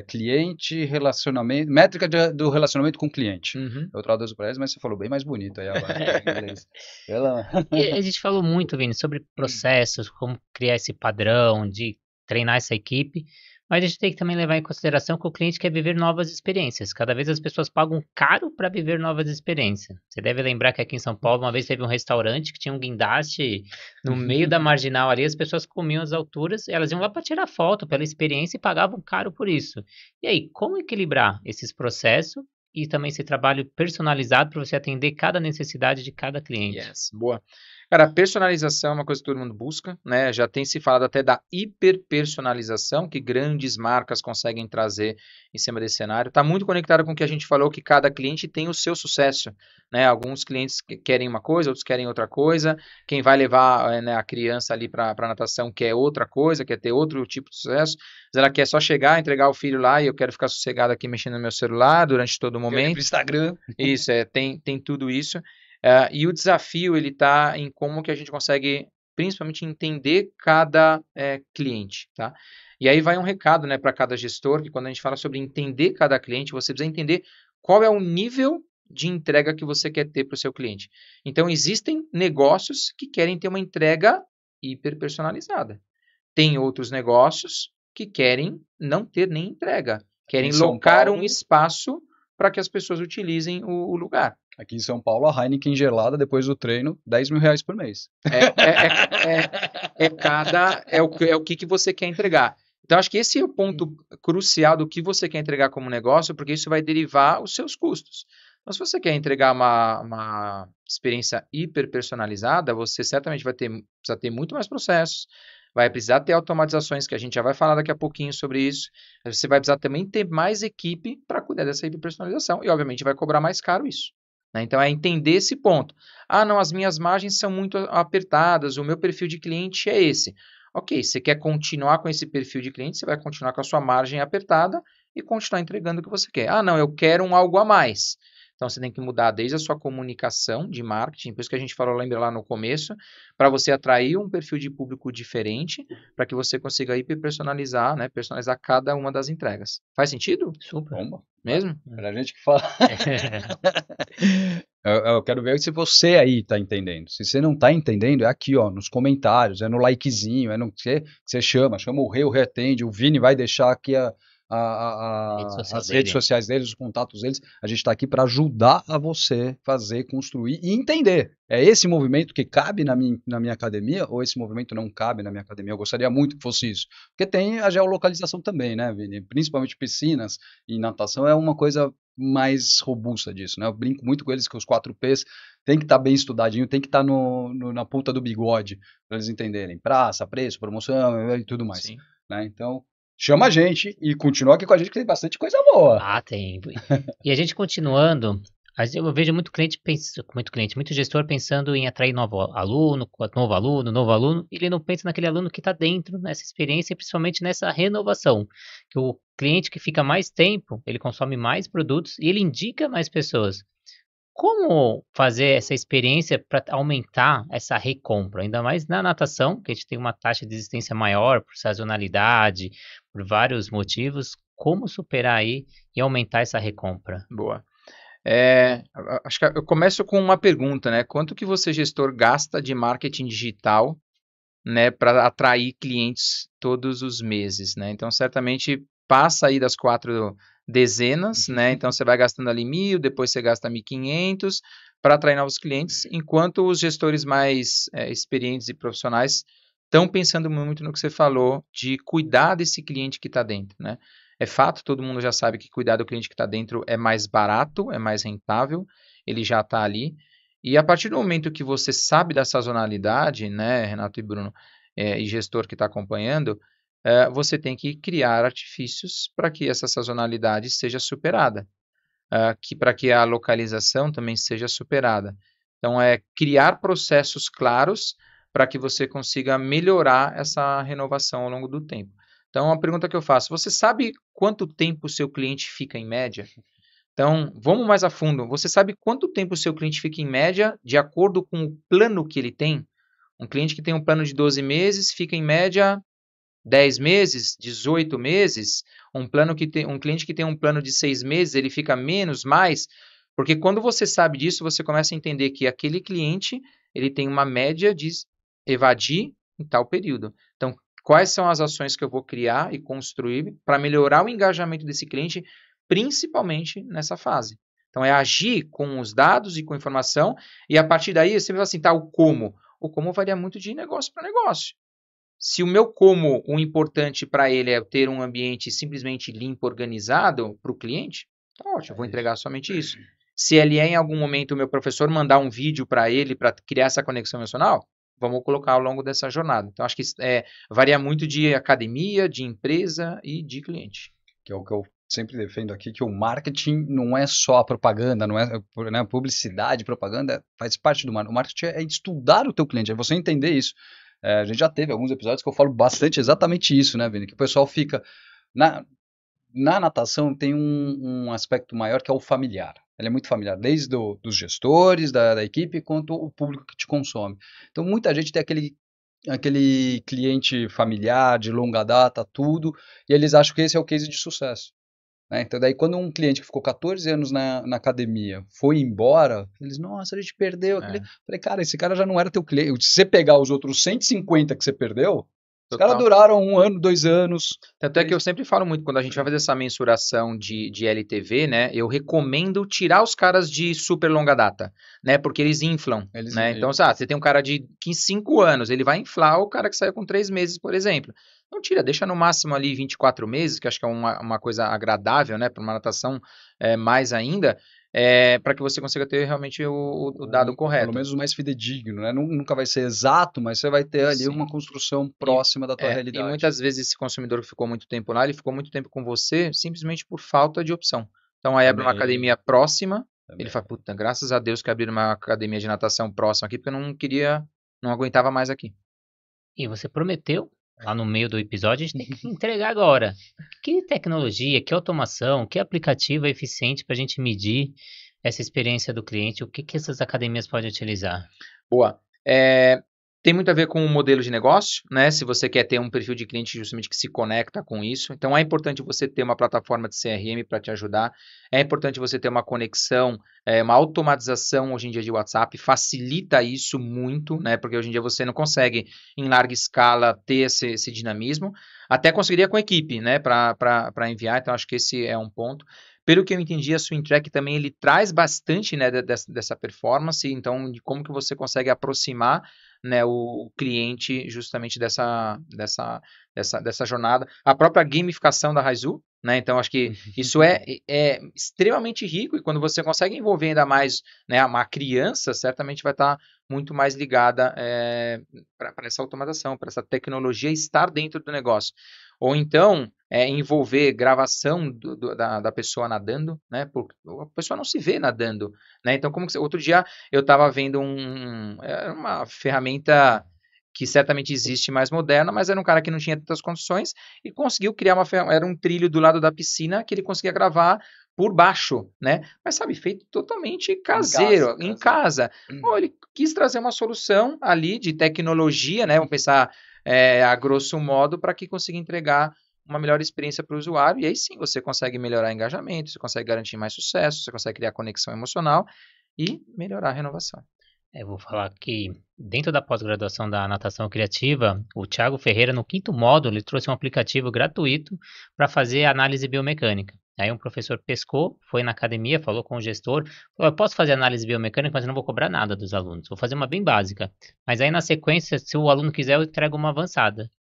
S2: Cliente, relacionamento, métrica do relacionamento com o cliente.
S3: Uhum.
S2: Eu traduzo para eles, mas você falou bem mais bonito aí agora em inglês.
S1: E a gente falou muito, Vini, sobre processos, como criar esse padrão de treinar essa equipe, mas a gente tem que também levar em consideração que o cliente quer viver novas experiências. Cada vez as pessoas pagam caro para viver novas experiências. Você deve lembrar que aqui em São Paulo, uma vez teve um restaurante que tinha um guindaste no meio da marginal ali, as pessoas comiam as alturas, elas iam lá para tirar foto pela experiência e pagavam caro por isso. E aí, como equilibrar esses processos e também esse trabalho personalizado para você atender cada necessidade de cada cliente?
S3: Yes, boa. Cara, a personalização é uma coisa que todo mundo busca, né? Já tem se falado até da hiperpersonalização que grandes marcas conseguem trazer em cima desse cenário. Está muito conectado com o que a gente falou, que cada cliente tem o seu sucesso, né? Alguns clientes querem uma coisa, outros querem outra coisa. Quem vai levar a criança ali para a natação quer outra coisa, quer ter outro tipo de sucesso. Mas ela quer só chegar, entregar o filho lá e eu quero ficar sossegado aqui mexendo no meu celular durante todo o momento.
S2: Pro Instagram.
S3: Isso, tem tudo isso. E o desafio, ele está em como que a gente consegue, principalmente, entender cada cliente, tá? E aí vai um recado, né, para cada gestor, que quando a gente fala sobre entender cada cliente, você precisa entender qual é o nível de entrega que você quer ter para o seu cliente. Então, existem negócios que querem ter uma entrega hiperpersonalizada. Tem outros negócios que querem não ter nem entrega, querem locar um espaço para que as pessoas utilizem o lugar.
S2: Aqui em São Paulo, a Heineken gelada, depois do treino, R$10.000 por mês.
S3: É o que você quer entregar. Então, acho que esse é o ponto crucial do que você quer entregar como negócio, porque isso vai derivar os seus custos. Mas se você quer entregar uma experiência hiper personalizada, você certamente vai precisar ter muito mais processos, vai precisar ter automatizações, que a gente já vai falar daqui a pouquinho sobre isso. Você vai precisar também ter mais equipe para cuidar dessa hiperpersonalização e, obviamente, vai cobrar mais caro isso. Então, é entender esse ponto. Ah, não, as minhas margens são muito apertadas, o meu perfil de cliente é esse. Ok, você quer continuar com esse perfil de cliente, você vai continuar com a sua margem apertada e continuar entregando o que você quer. Ah, não, eu quero algo a mais. Então, você tem que mudar desde a sua comunicação de marketing, por isso que a gente falou, lembra lá no começo, para você atrair um perfil de público diferente, para que você consiga hiperpersonalizar, né, personalizar cada uma das entregas. Faz sentido?
S2: Super. Bomba.
S3: Mesmo?
S2: Pra gente que fala. Eu quero ver se você aí tá entendendo. Se você não tá entendendo, é aqui, ó, nos comentários, é no likezinho, é no que você chama o Rei atende, o Vini vai deixar aqui as redes sociais deles, os contatos deles. A gente está aqui para ajudar a você fazer, construir e entender. É esse movimento que cabe na minha academia ou esse movimento não cabe na minha academia? Eu gostaria muito que fosse isso. Porque tem a geolocalização também, né, Vini? Principalmente piscinas e natação é uma coisa mais robusta disso, né? Eu brinco muito com eles que os 4Ps tem que estar bem estudadinho, tem que estar na ponta do bigode para eles entenderem. Praça, preço, promoção e tudo mais.
S3: Sim.
S2: Né? Então, chama a gente e continua aqui com a gente, que tem bastante coisa boa.
S1: Ah, tem. E a gente continuando, eu vejo muito gestor pensando em atrair novo aluno, e ele não pensa naquele aluno que está dentro nessa experiência e principalmente nessa renovação. Que o cliente que fica mais tempo, ele consome mais produtos e ele indica mais pessoas. Como fazer essa experiência para aumentar essa recompra? Ainda mais na natação, que a gente tem uma taxa de desistência maior por sazonalidade, por vários motivos. Como superar aí e aumentar essa recompra?
S3: Boa. Acho que eu começo com uma pergunta, né? Quanto que você, gestor, gasta de marketing digital, né, para atrair clientes todos os meses, né? Então, certamente passa aí das 4 dezenas, né? Então, você vai gastando ali 1.000, depois você gasta 1.500 para atrair novos clientes, enquanto os gestores mais experientes e profissionais estão pensando muito no que você falou de cuidar desse cliente que está dentro, né? É fato, todo mundo já sabe que cuidar do cliente que está dentro é mais barato, é mais rentável, ele já está ali. E a partir do momento que você sabe da sazonalidade, né, Renato e Bruno, e gestor que está acompanhando, você tem que criar artifícios para que essa sazonalidade seja superada, para que a localização também seja superada. Então, é criar processos claros para que você consiga melhorar essa renovação ao longo do tempo. Então, a pergunta que eu faço, você sabe quanto tempo o seu cliente fica em média? Então, vamos mais a fundo. Você sabe quanto tempo o seu cliente fica em média de acordo com o plano que ele tem? Um cliente que tem um plano de 12 meses fica em média 10 meses, 18 meses, um cliente que tem um plano de 6 meses, ele fica menos, mais, porque quando você sabe disso, você começa a entender que aquele cliente, ele tem uma média de evadir em tal período. Então, quais são as ações que eu vou criar e construir para melhorar o engajamento desse cliente, principalmente nessa fase. Então, é agir com os dados e com a informação, e a partir daí, você vai assim, tá, o como. O como varia muito de negócio para negócio. Se o meu como, o importante para ele é ter um ambiente simplesmente limpo, organizado para o cliente, tá ótimo, eu vou entregar somente isso. Se ele em algum momento, o meu professor mandar um vídeo para ele, para criar essa conexão emocional, vamos colocar ao longo dessa jornada. Então, acho que varia muito de academia, de empresa e de cliente.
S2: Que é o que eu sempre defendo aqui, que o marketing não é só a propaganda, não é, né, publicidade, propaganda, faz parte do marketing. O marketing é estudar o teu cliente, é você entender isso. A gente já teve alguns episódios que eu falo bastante exatamente isso, né, Vini? Que o pessoal fica... Na natação tem um aspecto maior que é o familiar. Ele é muito familiar, desde dos gestores, da equipe, quanto o público que te consome. Então, muita gente tem aquele cliente familiar, de longa data, tudo, e eles acham que esse é o case de sucesso. Né? Então, daí, quando um cliente que ficou 14 anos na academia foi embora, eles, nossa, a gente perdeu aquele... Falei, cara, esse cara já não era teu cliente. Se você pegar os outros 150 que você perdeu, os caras duraram 1 ano, 2 anos.
S3: Tanto é que eu sempre falo muito, quando a gente vai fazer essa mensuração de LTV, né, eu recomendo tirar os caras de super longa data, né, porque eles inflam, né, então, você tem um cara de 5 anos, ele vai inflar o cara que saiu com 3 meses, por exemplo. Não tira, deixa no máximo ali 24 meses, que acho que é uma coisa agradável, né, para uma natação mais ainda, para que você consiga ter realmente o dado correto.
S2: Pelo menos o mais fidedigno, né? Nunca vai ser exato, mas você vai ter ali uma construção próxima da tua realidade.
S3: E muitas vezes esse consumidor que ficou muito tempo lá, ele ficou muito tempo com você simplesmente por falta de opção. Então aí abre uma academia próxima, ele fala, puta, graças a Deus que abriram uma academia de natação próxima aqui, porque eu não aguentava mais aqui.
S1: E você prometeu, lá no meio do episódio, a gente tem que entregar agora. Que tecnologia, que automação, que aplicativo é eficiente para a gente medir essa experiência do cliente? O que essas academias podem utilizar?
S3: Boa. Tem muito a ver com o modelo de negócio, né? Se você quer ter um perfil de cliente justamente que se conecta com isso. Então, é importante você ter uma plataforma de CRM para te ajudar. É importante você ter uma conexão, uma automatização hoje em dia de WhatsApp. Facilita isso muito, né? Porque hoje em dia você não consegue, em larga escala, ter esse dinamismo. Até conseguiria com equipe, né? Para enviar. Então, acho que esse é um ponto. Pelo que eu entendi, a SwimTrack também ele traz bastante, né, dessa performance. Então, de como que você consegue aproximar, né, o cliente justamente dessa jornada. A própria gamificação da Raizu, né? Então, acho que isso é extremamente rico, e quando você consegue envolver ainda mais, né, uma criança, certamente vai estar muito mais ligada para essa automatização, para essa tecnologia estar dentro do negócio. Ou então, envolver gravação da pessoa nadando, né? Porque a pessoa não se vê nadando, né? Então, outro dia eu estava vendo uma ferramenta que certamente existe mais moderna, mas era um cara que não tinha tantas condições e conseguiu criar era um trilho do lado da piscina que ele conseguia gravar por baixo, né? Mas, sabe, feito totalmente caseiro, em casa. Bom, ele quis trazer uma solução ali de tecnologia, né? Vamos pensar a grosso modo, para que consiga entregar uma melhor experiência para o usuário, e aí sim você consegue melhorar o engajamento, você consegue garantir mais sucesso, você consegue criar conexão emocional e melhorar a renovação.
S1: Eu vou falar que dentro da pós-graduação da natação criativa, o Thiago Ferreira, no 5º módulo, ele trouxe um aplicativo gratuito para fazer análise biomecânica. Aí um professor pescou, foi na academia, falou com o gestor, falou, eu posso fazer análise biomecânica, mas eu não vou cobrar nada dos alunos, vou fazer uma bem básica. Mas aí na sequência, se o aluno quiser, eu entrego uma avançada.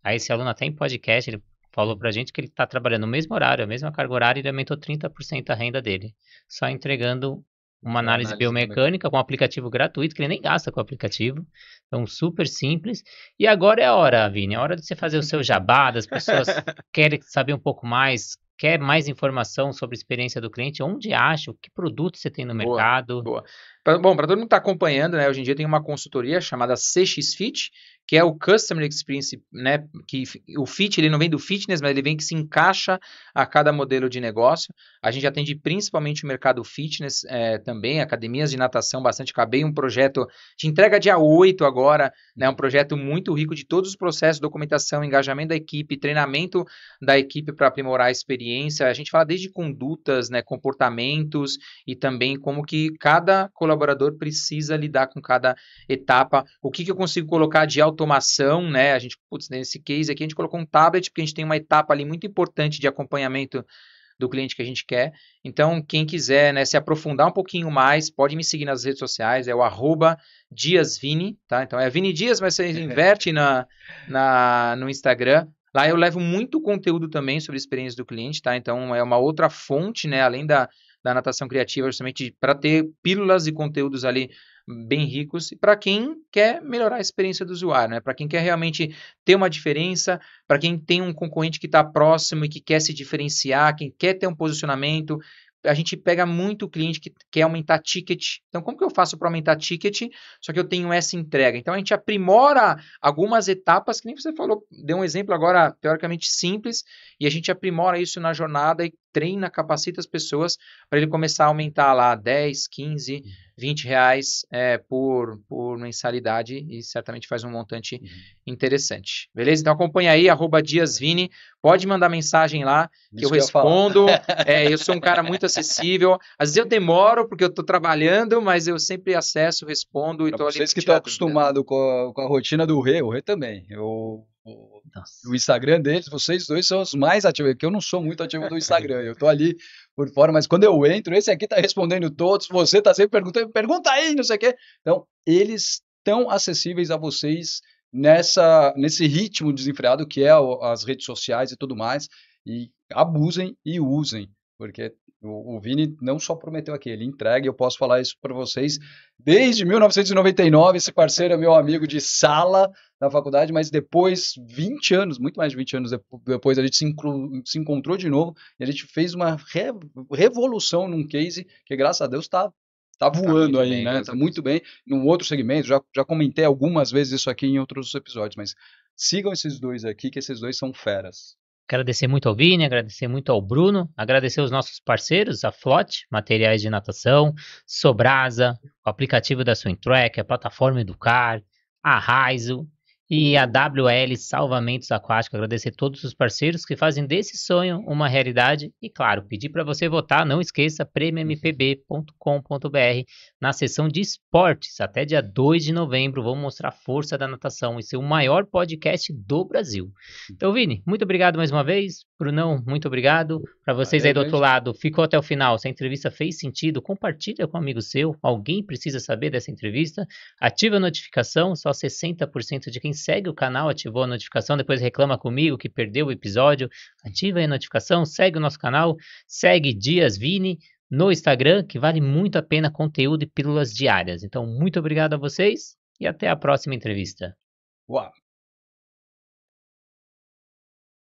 S1: Aí esse aluno até em podcast, ele falou pra gente que ele está trabalhando no mesmo horário, a mesma carga horária, e ele aumentou 30% a renda dele, só entregando uma análise biomecânica com um aplicativo gratuito, que ele nem gasta com o aplicativo. Então, super simples. E agora é a hora, Vini, é a hora de você fazer o seu jabá, das pessoas querem saber um pouco mais, quer mais informação sobre a experiência do cliente, onde acha, que produto você tem no mercado.
S3: Boa. Bom, para todo mundo que está acompanhando, né, hoje em dia tem uma consultoria chamada CX Fit, que é o Customer Experience, né, que o fit, ele não vem do fitness, mas ele vem que se encaixa a cada modelo de negócio. A gente atende principalmente o mercado fitness também, academias de natação, bastante. Acabei um projeto de entrega dia 8 agora, né, um projeto muito rico de todos os processos, documentação, engajamento da equipe, treinamento da equipe para aprimorar a experiência. A gente fala desde condutas, né, comportamentos e também como que cada colaborador precisa lidar com cada etapa. O que eu consigo colocar de automação, né? A gente, nesse case aqui, a gente colocou um tablet, porque a gente tem uma etapa ali muito importante de acompanhamento do cliente que a gente quer. Então, quem quiser, né, se aprofundar um pouquinho mais, pode me seguir nas redes sociais, é o @DiasVini, tá? Então é Vini Dias, mas você inverte no Instagram. Lá eu levo muito conteúdo também sobre a experiência do cliente, tá? Então é uma outra fonte, né, além da natação criativa, justamente para ter pílulas e conteúdos ali bem ricos, e para quem quer melhorar a experiência do usuário, né? Para quem quer realmente ter uma diferença, para quem tem um concorrente que está próximo e que quer se diferenciar, quem quer ter um posicionamento. A gente pega muito cliente que quer aumentar ticket. Então, como que eu faço para aumentar ticket, só que eu tenho essa entrega? Então, a gente aprimora algumas etapas, que nem você falou, deu um exemplo agora teoricamente simples, e a gente aprimora isso na jornada e treina, capacita as pessoas para ele começar a aumentar lá 10, 15, 20 reais por mensalidade, e certamente faz um montante interessante. Beleza? Então acompanha aí, @DiasVini, pode mandar mensagem lá, que eu respondo. Eu sou um cara muito acessível. Às vezes eu demoro, porque eu estou trabalhando, mas eu sempre acesso, respondo. E tô ali.
S2: Vocês que estão acostumados com a rotina do Rê, o Rê também. O Instagram deles, vocês dois são os mais ativos, que eu não sou muito ativo do Instagram, eu tô ali por fora, mas quando eu entro, esse aqui tá respondendo todos, você tá sempre perguntando, pergunta aí, não sei o quê. Então, eles estão acessíveis a vocês nesse ritmo desenfreado que é as redes sociais e tudo mais, e abusem e usem, porque o Vini não só prometeu aqui, ele entrega, e eu posso falar isso para vocês desde 1999, esse parceiro é meu amigo de sala na faculdade, mas depois, 20 anos, muito mais de 20 anos depois, a gente se encontrou de novo e a gente fez uma revolução num case que, graças a Deus, tá voando aí, né? Tá muito bem. Num outro segmento, já comentei algumas vezes isso aqui em outros episódios, mas sigam esses dois aqui, que esses dois são feras.
S1: Agradecer muito ao Vini, agradecer muito ao Bruno, agradecer aos nossos parceiros, a Flot, materiais de natação, Sobrasa, o aplicativo da Swimtrack, a plataforma Educar, a Raizo e a WL Salvamentos Aquáticos. Agradecer a todos os parceiros que fazem desse sonho uma realidade e, claro, pedir para você votar, não esqueça, prêmiompb.com.br na seção de esportes. Até dia 2 de novembro, vamos mostrar a força da natação e ser o maior podcast do Brasil. Então, Vini, muito obrigado mais uma vez. Brunão, muito obrigado. Para vocês aí do outro lado, ficou até o final, se a entrevista fez sentido, compartilha com um amigo seu, alguém precisa saber dessa entrevista, ativa a notificação, só 60% de quem segue o canal ativou a notificação, depois reclama comigo que perdeu o episódio. Ativa aí a notificação, segue o nosso canal, segue Dias Vini no Instagram, que vale muito a pena conteúdo e pílulas diárias. Então, muito obrigado a vocês e até a próxima entrevista.
S2: Uau!